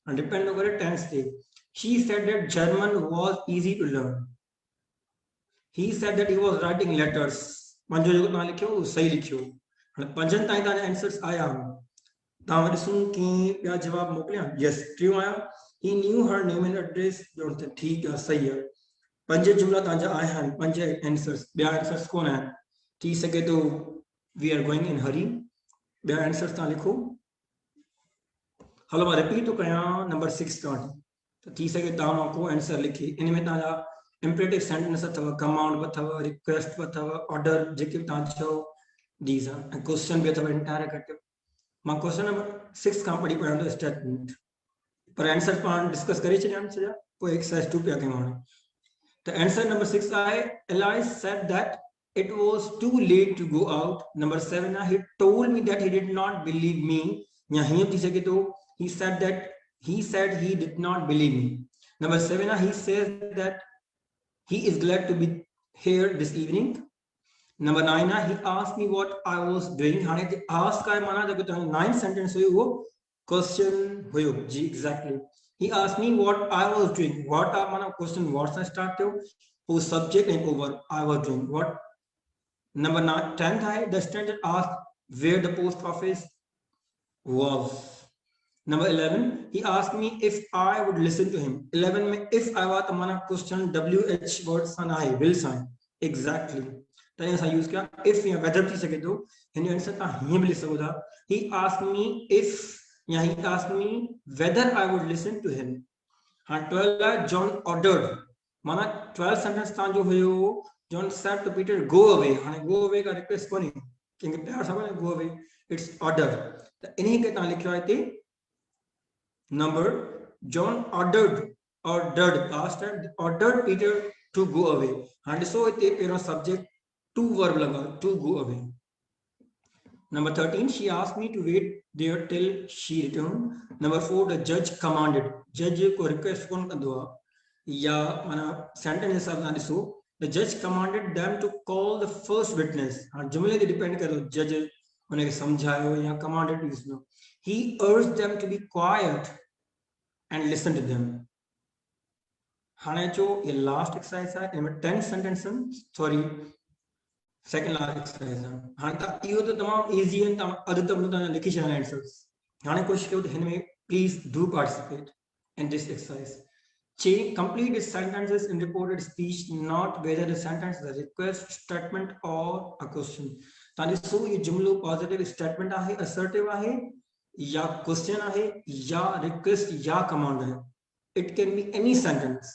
And depend over tense day. She said that German was easy to learn. He said that he was writing letters. पंजो जो तव्हां लिखियो सही लिखियो. हाणे पंजनि ताईं तव्हांजा आंसर्स आया. तव्हां ॾिसूं की ॿिया जवाब मोकिलियां. यस, टियों आया. He knew her name and address. जो ठीक है, सही है. पंज जुमला तव्हांजा आया आहिनि, 5 आंसर्स. ॿिया आंसर्स कोन आहिनि. थी सके तो वी आर गोइंग इन हरी. ॿिया आंसर्स तव्हां लिखो. हलो मां रिपीट थो कयां नंबर 6 खां वठी. त थी सके तव्हां मां को आंसर लिखी. इन में तव्हांजा इम्परेटिव सेंटेंस अथव, कमांड बि अथव, रिक्वेस्ट बि अथव, ऑर्डर जेके बि तव्हां चओ दीज़ आर. ऐं क्वेश्चन बि अथव इंटायरेक्टिव. मां क्वेश्चन नंबर 6 खां पढ़ी पढ़ां थो स्टेटमेंट. पर आंसर पाण डिस्कस करे छॾिया सॼा. पोइ एक्सरसाइज 2 पिया कयूं हाणे. त आंसर नंबर 6 आहे Eli said that it was too late to go out. Number 7 he told me that he did not believe me. या हीअं थी सके तो he said he did not believe me. Number 7 he says that he is glad to be here this evening. Number 9 he asked me what I was doing. हाणे ask का माना जेको तव्हां 9th sentence हुयो वो क्वेश्चन हुयो जी. Exactly. He asked me what I was doing. What माना क्वेश्चन what सां स्टार्ट थियो, पोइ सब्जेक्ट ऐं पोइ verb. I was doing what. Number 10 है the student asked where the post office was. Number 11 he asked me if I would listen to him. 11 में if आया तो माना क्वेश्चन WH वर्ड सां न आहे, will सां. एग्जैक्टली. त असां यूज किया if या whether थी सके तो. हिन जो आंसर तव्हां हीअं बि लिखी सघो था. He asked me if या he asked me whether I would listen to him. हाँ, 12 है John ordered. माना 12 सेंटेंस तव्हां जो हुयो John said to Peter go away. हाणे go away का रिक्वेस्ट कोन्हे, क्योंकि प्यार सां बोले go away. It's order. त इन्हीं के तव्हां लिखियो आहे हिते number John ordered past time ordered Peter to go away. हाँ ॾिसो हिते पहिरों सब्जेक्ट to verb लगा to go away. Number 13 she asked me to wait there till she returned. Number 4 the judge commanded. Judge को request कोन कंदो आहे या माना सेंटेंस हिसाब सां ॾिसो. The judge commanded them to call the first witness. हाँ, जुमले ते डिपेंड करे थो. जज उनखे समझायो या commanded यूज़ कयो. He urged them to be quiet and listen to them. हाणे जो ये लास्ट एक्सरसाइज आहे इनमें 10 sentence sorry second last exercise आहे. हाणे त इहो त तमामु ईज़ी आहिनि. तव्हां अधु त तव्हां लिखी छॾिया आंसर्स. हाणे कोशिशि कयो त हिन में please do participate in this exercise. Complete the sentences in reported speech, not whether the sentence is a request, statement or a question. ताकि सो ये जुमलो पॉजिटिव स्टेटमेंट आहे, असर्टिव आहे या क्वेश्चन आहे या रिक्वेस्ट या कमांड है. It can be any sentence.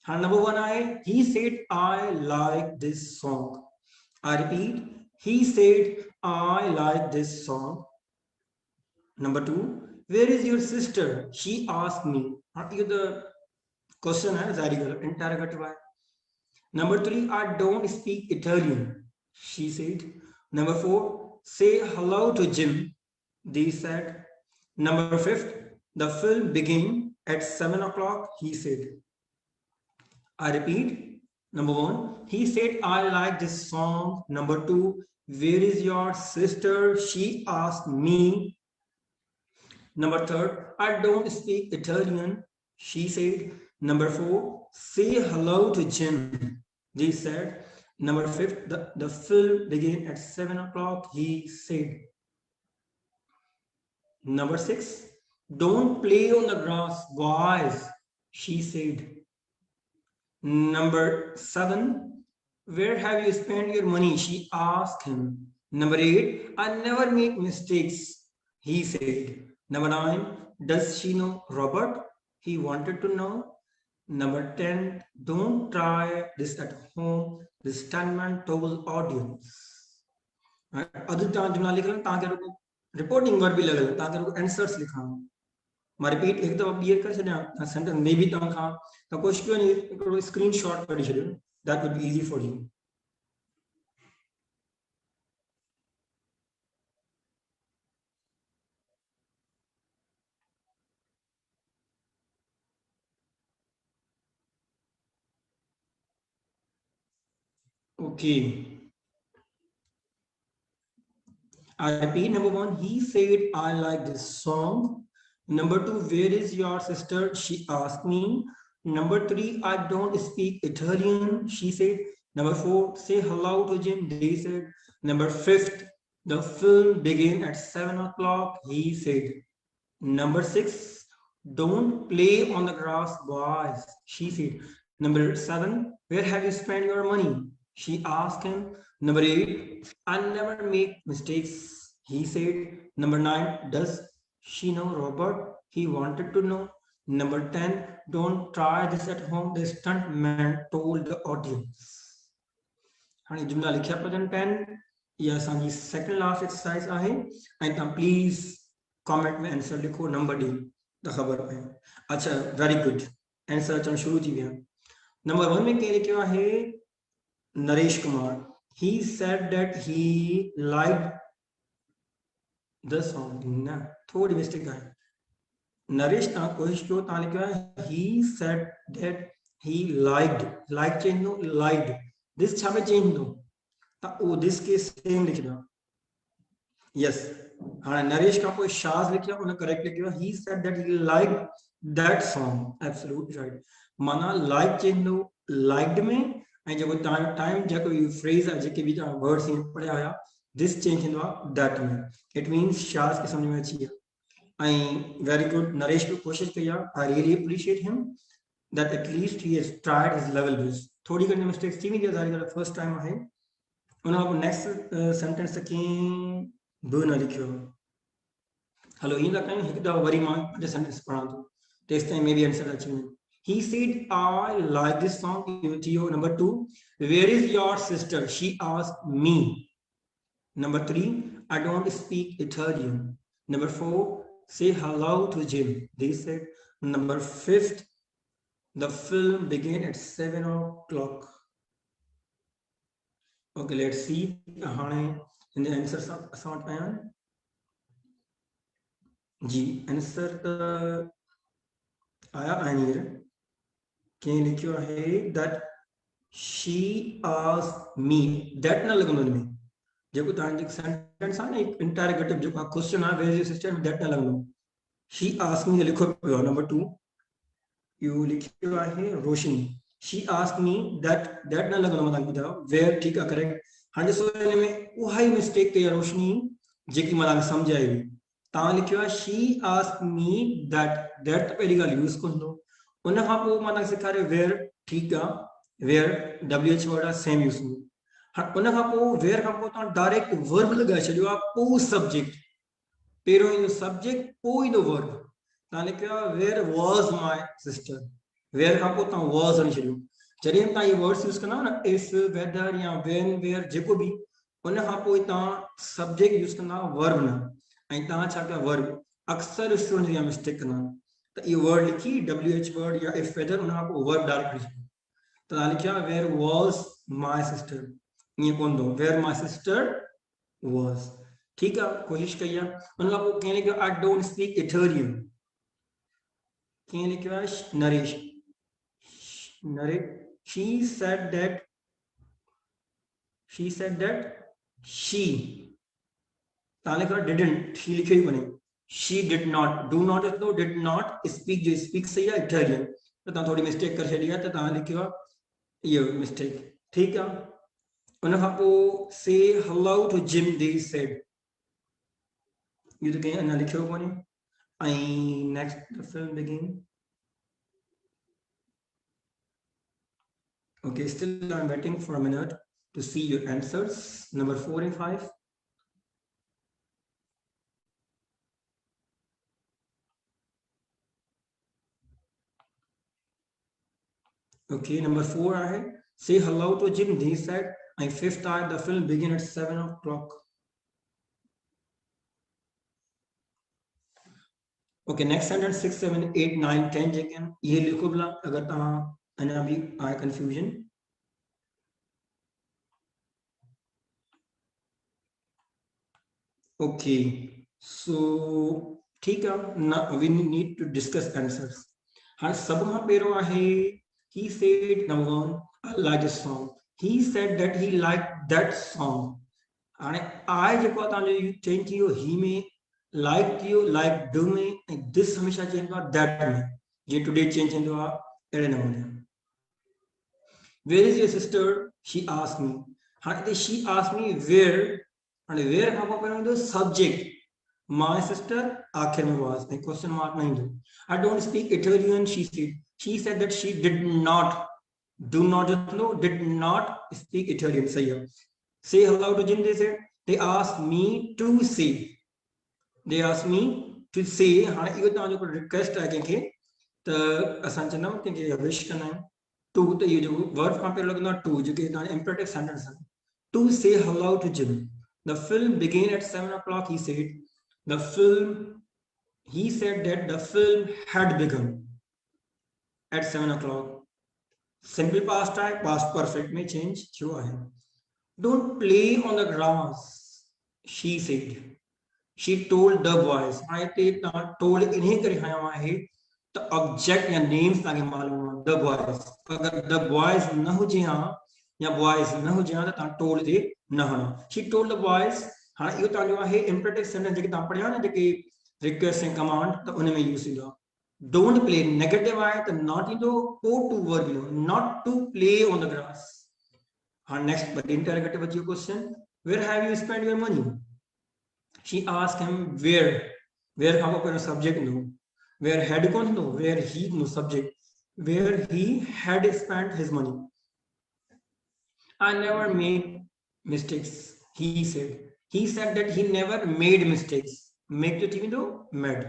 हाँ, नंबर 1 आहे he said I like this song. I repeat, he said I like this song. Number 2, where is your sister? She asked me. ये the question है जारी करो, interrogative है. Number 3, I don't speak Italian. She said. Number 4, say hello to Jim. They said. Number 5, the film began at 7 o'clock. He said. I repeat. Number 1, he said I like this song. Number 2, where is your sister? She asked me. Number third, I don't speak Italian, she said. Number four, say hello to Jim, they said. Number fifth, the film began at 7 o'clock, he said. Number six, don't play on the grass, boys, she said. Number seven, where have you spent your money? She asked him. Number eight, I never make mistakes, he said. Number nine, does she know Robert? He wanted to know. Number 10, don't try this at home. This statement told audience. Other जुमला लिख लें ताकि reporting verb भी लगे ताकि answers लिखा मां repeat एक दफ़ा क्लियर कर छॾियां सेंटेंस में बि तव्हां खां त कोशिशि कयो हिकिड़ो स्क्रीनशॉट कढी छॾियो that would be easy for you okay I repeat, number one, he said, I like this song. Number two, where is your sister? She asked me. Number three, I don't speak Italian, she said. Number four, say hello to Jim, they said. Number fifth, the film began at 7 o'clock, he said. Number six, don't play on the grass, boys, she said. Number seven, where have you spent your money? She asked him. Number eight, I never make mistakes, he said. Number nine, does she know Robert? He wanted to know. Number 10, don't try this at home, the stuntman told the audience. हाणे जुमला लिखिया पजन pen या असांजी second last exercise आहे ऐं तव्हां please comment में answer लिखो नंबर डी त ख़बर पए अच्छा वेरी गुड आंसर अचणु शुरू थी विया नंबर 1 में कंहिं लिखियो आहे Naresh Kumar he said that he liked the song न थोड़ी मिस्टेक आहे नरेश तव्हां कोशिशि कयो तव्हां लिखियो आहे he said that he liked change no liked this छा में चेंज नो त ओ दिस के सेम लिखियो यस हाँ नरेश का कोई शाज लिखियो उन्हें करेक्ट लिखियो he said that he liked that song absolutely right माना like चेंज नो liked में ऐं जेको टाइम जेको फ्रेज आहे जेके बि तव्हां वर्ड्स पढ़िया हुया दिस चेंज थींदो आहे दैट में इट मीन्स शाज खे सम्झ में अची विया ऐं वेरी गुड नरेश बि कोशिशि कई आहे I really appreciate him that at least he has tried his level best थोड़ी घणी मिस्टेक्स थी वेंदी आहे ज़ाहिर ॻाल्हि फर्स्ट टाइम आहे उन खां पोइ नेक्स्ट सेंटेंस त कीअं बि न लिखियो हलो ईअं था कयूं हिकु दफ़ो वरी मां पंज सेंटेंस पढ़ां थो तेसि ताईं मे बि आंसर अची वञे He said, I like this song. Number 2, where is your sister? She asked me. Number 3, I don't speak Italian. Number 4, say hello to Jim. They said. Number 5, the film began at 7 o'clock. Okay, let's see. In the answer sort ji answer आया आनिर कंहिं लिखियो आहे that she asked me that न लॻंदो हिन में जेको तव्हांजो सेंटेंस आहे न इंटरोगेटिव जेको आहे क्वेश्चन आहे where is your sister that न लॻंदो she asked me लिखो पियो आहे नंबर 2 यू लिखियो आहे रोशनी she asked me that न लॻंदो मां तव्हांखे ॿुधायो वेयर ठीकु आहे करेक्ट हाणे ॾिसो हिन में उहा ई मिस्टेक कई आहे रोशनी जेकी मां तव्हांखे सम्झ आई हुई तव्हां लिखियो आहे she asked me that त पहिरीं ॻाल्हि यूज़ कोन थो उन खां पोइ मां तव्हांखे सेखारियो वेयर ठीकु आहे वेयर WH वर्ड आहे सेम यूज़ थींदो हाणे उन खां पोइ वेयर खां पोइ तव्हां डायरेक्ट वर्ब लॻाए छॾियो आहे पोइ सब्जेक्ट पहिरियों ईंदो सब्जेक्ट पोइ ईंदो वर्ब तव्हां लिखियो आहे where was my sister where खां पोइ तव्हां वॉज हणी छॾियो जॾहिं तव्हां इहे वर्ड्स यूज़ कंदा न इफ वेदर या वेन वेयर जेको बि उन खां पोइ तव्हां सब्जेक्ट यूज़ कंदा वर्ब न ऐं तव्हां छा कयो वर्ब अक्सर स्टूडेंट इहा मिस्टेक कंदा आहिनि त इहो वर्ड लिखी WH वर्ड या इफ वेदर उन खां पोइ वर्ब डायरेक्ट लिखी त तव्हां लिखियो आहे वेयर वॉज माय सिस्टर ईअं कोन थो वेयर माय सिस्टर वॉज ठीकु आहे कोशिशि कई आहे उन खां पोइ कंहिं लिखियो आई डोंट स्पीक इटालियन कंहिं लिखियो आहे Naresh she said that she तव्हां लिखियो didn't she लिखियो ई कोन्हे she did not, do not is no, did not speak, जो speak सही है Italian, तो तां थोड़ी mistake कर छॾी आहे, तो तां लिखियो ये mistake, ठीक है। उन खां पोइ say hello to Jim, they said, ये तो कहीं अञा लिखियो कोन्हे। ऐं next the film begin. Okay, still I'm waiting for a minute to see your answers. Number 4 and 5. Okay, number 4 ahead. Say hello to Jim, they said. And 5th time the film begin at 7 o'clock. Okay, next sentence 6, 7, 8, 9, 10 again. ये लिखो भला अगर तहां अञा भी आए confusion. Okay, so ठीक है, now we need to discuss answers. हाँ, सब खां पहिरियों आहे, he said number 1, I like this song. He said that he liked that song. हाणे I जेको तव्हांजो चेंज कयो he में, like कयो like do में, ऐं this हमेशा चेंज कयो that में, जे today चेंज थींदो आहे अहिड़े नमूने। Where is your sister? She asked me. हाणे she asked me where, and where खां पोइ पहिरियों ईंदो subject. My sister आखिर में was, ऐं question mark न ईंदो। I don't speak Italian, she said. She said that she did not, do not, no, did not speak Italian. सही है। Say hello to Jim, they said. They asked me to say. They asked me to say. हाणे इहो तव्हांजो request आहे कंहिंखे, त असां चवंदा आहियूं कंहिंखे विश कंदा आहियूं टू, त इहो जेको वर्ब खां पहिरियों लॻंदो आहे टू, जेके तव्हांजा इम्परेटिव सेंटेंस आहिनि। To say hello to Jim. The film began at 7 o'clock, he said. The film, he said that the film had begun at 7 o'clock. Simple past time, past perfect में change थियो आहे। Don't play on the grass, she said. She told the boys. I told इन्हीं करे आयो आहे त object या names तव्हांखे मालूम आहे, the boys। अगर the boys न हुजे हा या boys न हुजे हा त तव्हां told ते न हणो। She told the boys। हाणे इहो तव्हांजो आहे इम्परेटिव सेंटेंस जेके तव्हां पढ़िया न, जेके रिक्वेस्ट ऐं कमांड, त उन में यूज़ थींदो आहे। डोंट प्ले नेगेटिव आहे त नॉट ईंदो, ओ टू वर्ब ईंदो, not to play on the grass. हाँ, नेक्स्ट बट इंटरोगेटिव अची question, where have you spend your money? She asked him where, where खां पोइ पहिरियों सब्जेक्ट ईंदो, वेयर हैड कोन ईंदो, वेयर ही ईंदो subject, where he had spend his money. I never made mistakes, he said. He said that he never made mistakes. Make the TV though mad.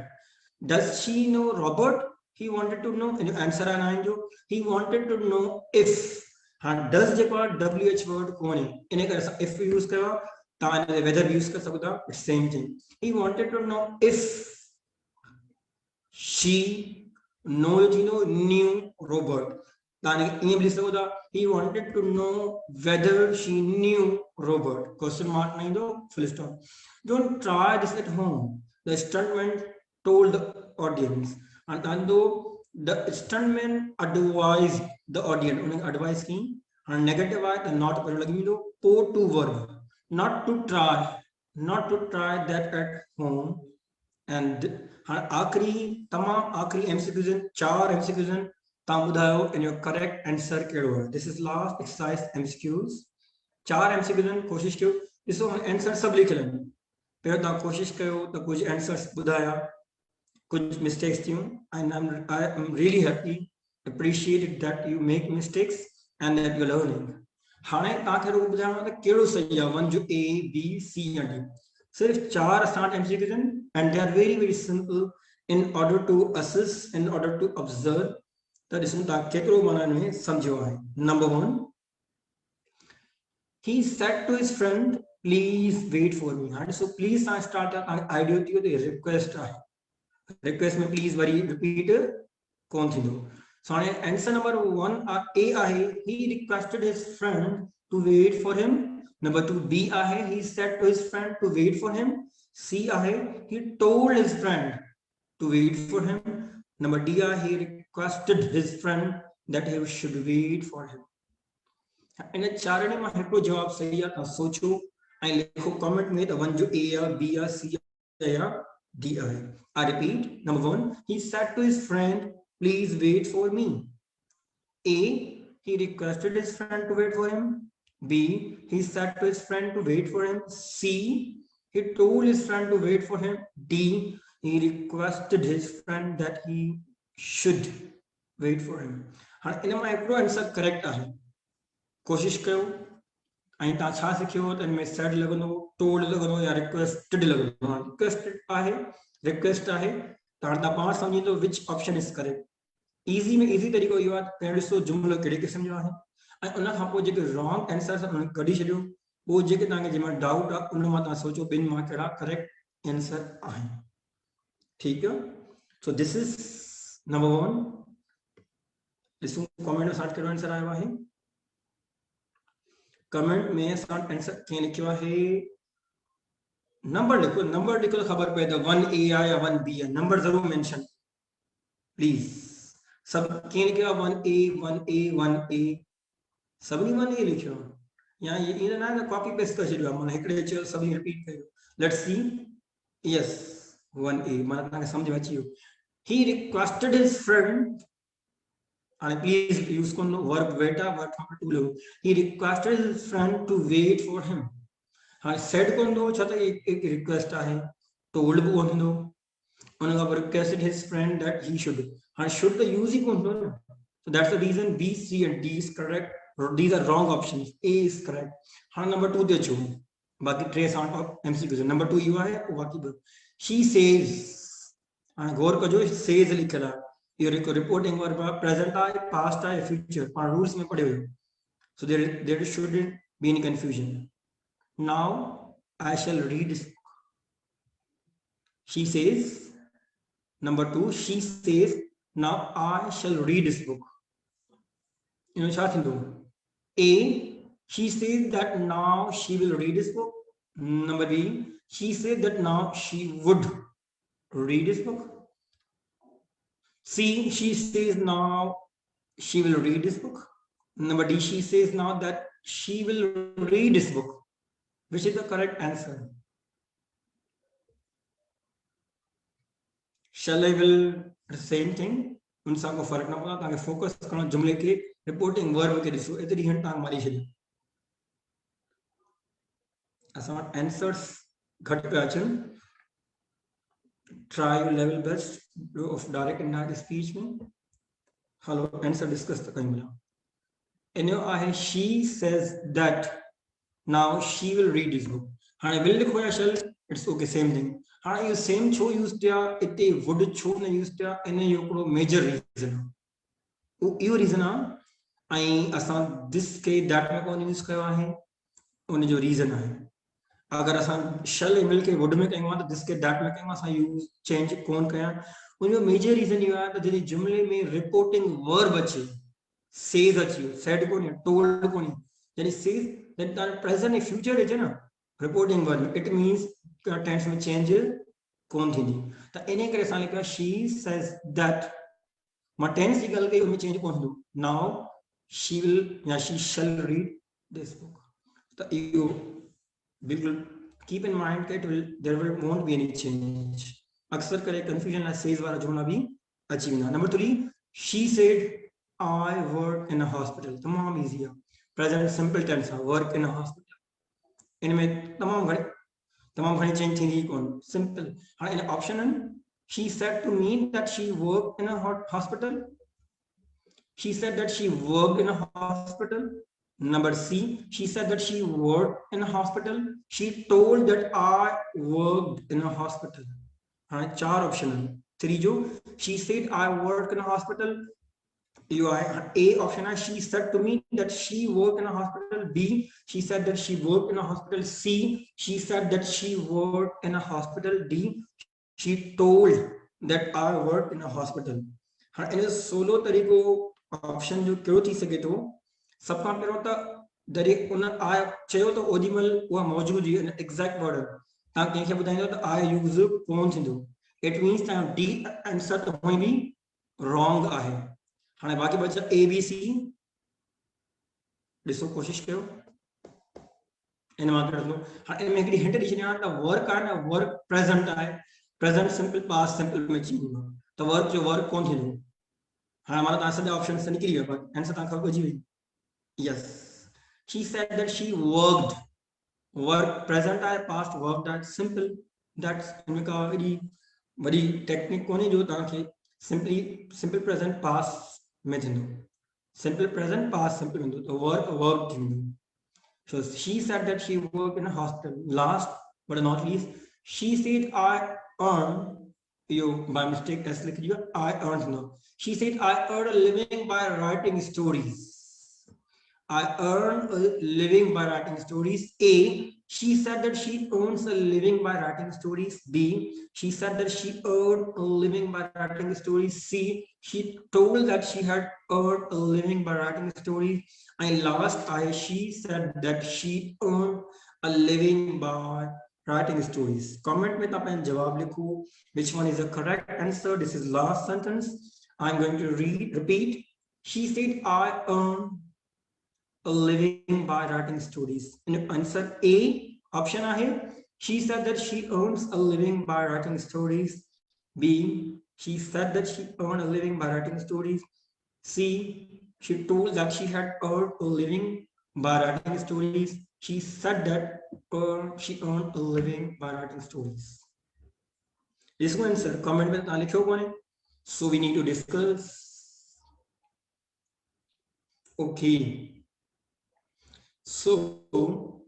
Does she know Robert? He wanted to know. Answer है he wanted to know if. हाँ, does जेको WH word कौन है? इन्हें कर if use करो, ताने whether use कर सकता, it's same thing. He wanted to know if she knew Robert. He wanted to know whether she knew Robert. Question mark nahi do, full stop. Don't try this at home, the stuntman told the audience. And though the stuntman advised the audience, advice ki and negative है तो not पर लगी दो, o to verb, not to try that at home. And आखिरी तमाम आखिरी MCQs, 4 MCQs in your correct answer कहिड़ो है? This is last exercise MCQs, 4 MCQs कोशिश कयो, ॾिसो आंसर सभु लिखियल आहिनि, पहिरियों तव्हां कोशिश कयो त कुझु आंसर्स ॿुधाया, कुझु मिस्टेक्स थियूं, and I am really happy, appreciated that you make mistakes and that you're learning. हाणे तव्हांखे रुॻो ॿुधाइणो आहे त कहिड़ो सही आहे, 1 जो A, B, C या D। सिर्फ 4 असां MCQs आहिनि, and they are very very simple in order to assess, in order to observe। तो ॾिसूं था केतिरो माना में सम्झो आहे। Number 1, he said to his friend, please wait for me। हाँ ॾिसो प्लीज सां स्टार्ट आहे, आइडियो थियो त रिक्वेस्ट आहे, रिक्वेस्ट में प्लीज वरी रिपीट कोन थींदो। सो हाणे आंसर नंबर 1 A आहे, he requested his friend to wait for him। Number 2 B आहे, he said to his friend to wait for him। C आहे, he told his friend to wait for him। Number D आहे, he requested his friend that he should wait for him। इन चारणे में हिकिड़ो जवाब सही आहे, तव्हां सोचो ऐं लिखो कमेंट में त 1 जो A या B या C या D. I repeat. Number 1, he said to his friend, please wait for me. A, he requested his friend to wait for him. B, he said to his friend to wait for him. C, he told his friend to wait for him. D, he requested his friend that he should wait for him. हाँ इन में हिकिड़ो answer correct आहे. कोशिश कयो ऐं तव्हां छा सिखियो त इन में सेड लॻंदो, टोल्ड लॻंदो या रिक्वेस्टेड लॻंदो. रिक्वेस्टेड आहे, रिक्वेस्ट आहे त हाणे तव्हां पाण सम्झींदो which option is correct. Easy में इजी तरीक़ो इहो आहे पहिरियों ॾिसो जुमिलो कहिड़े क़िस्म जो आहे ऐं उन खां पोइ जेके रॉन्ग आंसर्स उन्हनि कढी छॾियो. पोइ जेके तव्हांखे जंहिंमें डाउट आहे उन मां तव्हां सोचो ॿिनि मां कहिड़ा करेक्ट आंसर आहिनि. ठीकु आहे. So this is number 1. ॾिसूं कमेंट में असां कहिड़ो आंसर आयो आहे. कमेंट में असां आंसर कीअं लिखियो आहे. नंबर लिखो, नंबर लिखो त ख़बर पए त 1A आहे या 1B आहे. नंबर ज़रूर मेंशन प्लीज. सब कीअं लिखियो आहे 1A 1A 1A सभिनी 1A लिखियो या ईअं न आहे त कॉपी पेस्ट करे छॾियो आहे. माना हिकिड़े चयो सभिनी रिपीट कयो. Let's see. यस 1A माना तव्हांखे सम्झ में अची वियो. He requested his friend. हाणे प्लीज यूज़ करो वर्ब वेट आहे, वर्ब नंबर 2 लो. He requested his friend to wait for him. हाणे सेड कोन थो छो त एक रिक्वेस्ट आहे. टोल्ड बि कोन थींदो. उन खां पोइ requested his friend that he should. हाँ should the use ही कौन थो. So that's the reason B, C and D is correct. These are wrong options. A is correct. हाँ number 2 ते अचो. बाकी 3 साउंड ऑफ MCQ. number 2 इहो आहे. बाकी she says. हाँ गौर कजो says लिखियल आहे. इहो रिपोर्टिंग वर्ब आहे, प्रेजेंट आहे, पास्ट आहे, फ्यूचर. पाण रूल्स में पढ़ियो हुयो. So there shouldn't be any confusion. Now I shall read this book. She says. Number 2, she says, now I shall read this book. You know, A, she says that now she will read this book. Number B, she says that now she would read this book. C, she says now she will read this book. Number D, she says now that she will read this book. Which is the correct answer? Shall I will the same thing. उन सां को फर्क न पवंदो. तव्हांखे focus करणो जुमिले खे, reporting verb खे ॾिसो. एतिरी हिंट तव्हां मारी छॾियो. असां वटि आंसर्स घटि पिया अचनि. Try your level best of direct and indirect speech में. हलो आंसर डिस्कस त कयूं था. इन जो आहे she says that now she will read this book. हाणे विल लिखो या शैल इट्स ओके सेम थिंग. हाँ ये सेम छो यूज़ किया इतने वुड छो न यूज़ किया इन जो हिकिड़ो मेजर रीज़न इहो रीज़न आहे. ऐं असां दिस के दैट में कोन यूज़ कयो आहे. उन जो रीज़न आहे अगर असां शल ऐं विल के वुड में कयूं त दिस के दैट में कयूं असां यूज़ चेंज कोन कया. उन जो मेजर रीज़न इहो आहे त जॾहिं जुमिले में रिपोर्टिंग वर्ब अचे, सेज अची वियो, सेड कोन्हे, टोल्ड कोन्हे. जॾहिं सेज जॾहिं तव्हां प्रेज़ेंट ऐं फ्यूचर अचे न reporting verb, it means tense में चेंज कोन थींदी. त इन करे असां लिखियो शी सेज दैट. मां टेंस जी ॻाल्हि कई उनमें चेंज कोन थींदो. नाउ शी विल या she shall read this book. त इहो बिल्कुलु keep in mind that there will won't be any change. अक्सर करे कंफ्यूजन लाइ सेज वारा जुमला भी अची वेंदा. Number 3, she said I work in a hospital. तमामु ईज़ी आहे. प्रेजेंट सिंपल टेंस आहे. Work in a hospital. इनमें तमाम घणी चेंज थींदी कोन. सिंपल. हाणे इन ऑप्शन आहिनि. She said to me that she work in a hospital. She said that she work in a hospital. Number C, she said that she work in a hospital. She told that I worked in a hospital. हाणे 4 option आहिनि. 3 जो she said I work in a hospital. A option is she said to me that she worked in a hospital. B, she said that she worked in a hospital. C, she said that she worked in a hospital. D, she told that I worked in a hospital. हाँ इन solo तरीको option जो कहिड़ो थी सघे थो. सब खां पहिरियों त दरेक उन आय चयो त ओॾीमहिल उहा मौजूद हुई एग्ज़ैक्ट वर्ड तव्हां कंहिंखे ॿुधाईंदो त आई यूज़ कोन थींदो. इट मीन्स तव्हां डी आंसर त हुअं बि रॉन्ग आहे. हाँ बाकी बचा A B C. ॾिसो कोशिश कयो इन मां कढो. हाँ इनमें हिकिड़ी हिंट ॾिसी ॾियां त वर्क आहे न वर्क प्रेजेंट आहे. प्रेजेंट सिंपल पास्ट सिंपल में चेंज हुआ तो वर्क जो वर्क कौन थी हाँ हमारा तो आंसर ऑप्शन से निकली है पर आंसर तक खबर जी yes she said that she work present आए past work that simple that's इनका वरी टेक्निक कोने जो ताके simple present past में थींदो simple present past simple में तो work थींदो so she said that she worked in a hospital last but not least she said I earned you by mistake as लिख दिया I earned no she said I earned a living by writing stories I earn a living by writing stories. A, she said that she earns a living by writing stories. B, she said that she earned a living by writing stories. C, she told that she had earned a living by writing stories. And last, she said that she earned a living by writing stories. Comment में तापें जवाब लिखो. Which one is the correct answer? This is last sentence. I'm going to repeat. She said I earned a living by writing stories. And answer A option आहे. She said that she earns a living by writing stories. B, she said that she earned a living by writing stories. C, she told that she had earned a living by writing stories. She said that she earned a living by writing stories. इसको answer comment में बता लिखो कोने. So we need to discuss. Okay. So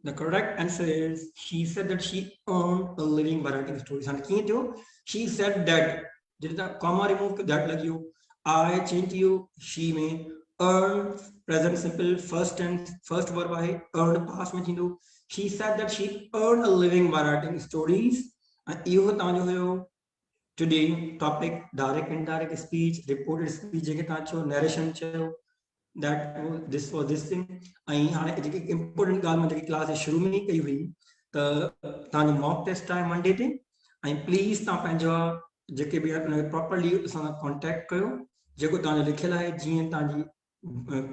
the correct answer is she said that she earned a living by writing stories. And she said that did the comma remove that like you I change you she may earn present simple first tense first verb I earned past में थींदो. She said that she earned a living by writing stories. And इहो तांजो हुयो today topic direct indirect speech reported speech जेके तां चो narration चयो that this was this thing आई हाने जेकी इंपोर्टेंट गाल में जेकी क्लास शुरू में ही कई हुई त तां मॉक टेस्ट आहे मंडे ते आई प्लीज तां पंहिंजो जेके भी प्रॉपर्ली असां कांटेक्ट कयो जेको तां लिखियल आहे जीअं तां जी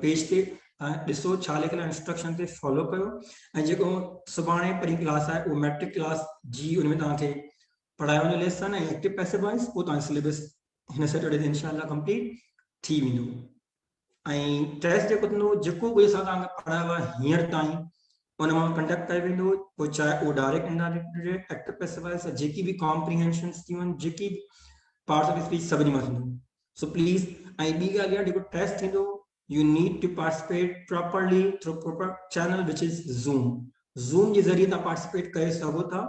पेज ते ॾिसो छा लिखियल इंस्ट्रक्शन ते फॉलो कयो ऐं जेको सुभाणे परी क्लास आहे वो मैट्रिक क्लास जी उनमें तव्हांखे पढ़ायो वञो लेसन ऐं एक्टिव पैसिव वॉइस पोइ तव्हां सिलेबस हिन सैटरडे ते इंशाल्लाह कंप्लीट थी वेंदो ऐं टेस्ट जेको थींदो जेको बि असां तव्हांखे पढ़ायो आहे हींअर ताईं उन मां कंडक्ट कयो वेंदो पोइ चाहे उहो direct indirect active passive voice जेकी बि कॉम्प्रिहेंशन्स थियूं आहिनि जेकी पार्ट्स ऑफ स्पीच सभिनी मां थींदो सो प्लीज़ ऐं ॿी ॻाल्हि आहे जेको टेस्ट थींदो you need to participate properly through proper channel which is zoom जे ज़रिए तव्हां पार्टिसिपेट करे सघो था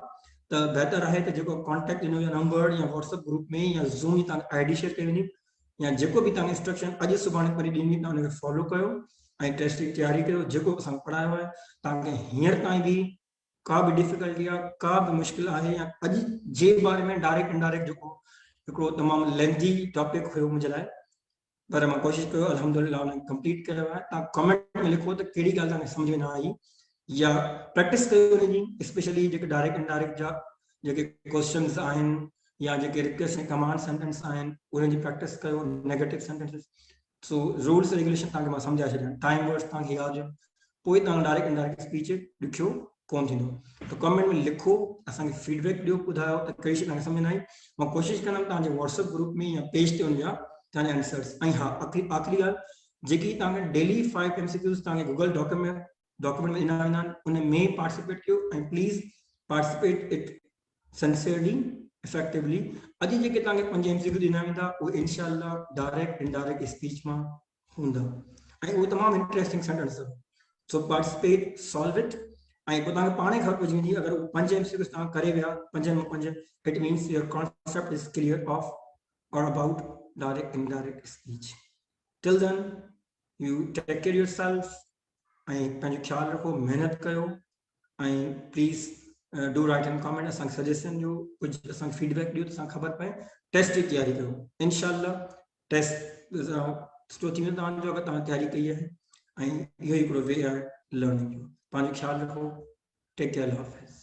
त बहितर आहे त जेको कॉन्टेक्ट ॾिनो या नंबर या व्हाट्सएप ग्रुप में या ज़ूम जी तव्हांखे आईडी शेयर कई वेंदी या जेको बि तव्हांखे इंस्ट्रक्शन अॼु सुभाणे परी ॾींदी तव्हां हुनखे फॉलो कयो ऐं टेस्ट जी तयारी कयो जेको असां पढ़ायो आहे तव्हांखे हींअर ताईं बि का बि डिफिकल्टी आहे का बि मुश्किल आहे या अॼु जे बारे में डायरेक्ट इनडायरेक्ट जेको हिकिड़ो तमामु लेंथी टॉपिक हुयो मुंहिंजे लाइ पर मां कोशिशि कयो अल्हम्दुलिल्लाह उन कंप्लीट कयो आहे तव्हां कमेंट में लिखो त कहिड़ी ॻाल्हि तव्हांखे सम्झ में न आई या प्रैक्टिस कयो उनजी स्पेशली जेके डायरेक्ट इनडायरेक्ट जा जेके क्वेश्चन्स आहिनि या जेके रिक्वेस्ट ऐं कमांड सेंटेंस आहिनि उन्हनि जी प्रैक्टिस कयो negative sentences so rules regulation तव्हांखे मां सम्झाए छॾिया टाइम वर्ड्स तव्हांखे यादि हुजनि पोइ तव्हां डायरेक्ट इनडायरेक्ट स्पीच ॾुखियो कोन थींदो त कमेंट में लिखो असांखे फीडबैक ॾियो ॿुधायो त कहिड़ी शइ तव्हांखे सम्झ न आई मां कोशिशि कंदुमि तव्हांजे व्हाट्सएप ग्रुप में या पेज ते हुनजा तव्हांजा आंसर्स ऐं हा आख़िरी ॻाल्हि जेकी तव्हांखे डेली 5 MCQs तव्हांखे गूगल डॉक्यूमेंट में ॾिना वेंदा आहिनि उन में पार्टिसिपेट कयो ऐं please participate it sincerely effectively अॼु जेके तव्हांखे 5 MCQ ॾिना वेंदा उहे इंशाअल्लाह डायरेक्ट इनडायरेक्ट स्पीच मां हूंदा ऐं उहे तमामु interesting sentence so participate solve it ऐं पोइ तव्हांखे पाणे ख़बर पइजी वेंदी अगरि उहे 5 MCQs तव्हां करे विया 5 मां 5 it means your concept is clear of और about direct indirect speech till then you take care yourself and पंहिंजो ख्याल रखो मेहनत कयो ऐं please do right and comment असांखे सजेशन ॾियो कुझु असांखे फीडबैक ॾियो त असांखे ख़बर पए टेस्ट जी तयारी कयो इंशाअल्लाह टेस्ट सुठो थी वेंदो तव्हांजो अगरि तव्हां तयारी कई आहे ऐं इहो हिकिड़ो वे आहे लर्निंग जो पंहिंजो ख्याल रखो टेक केयर हाफ़िज़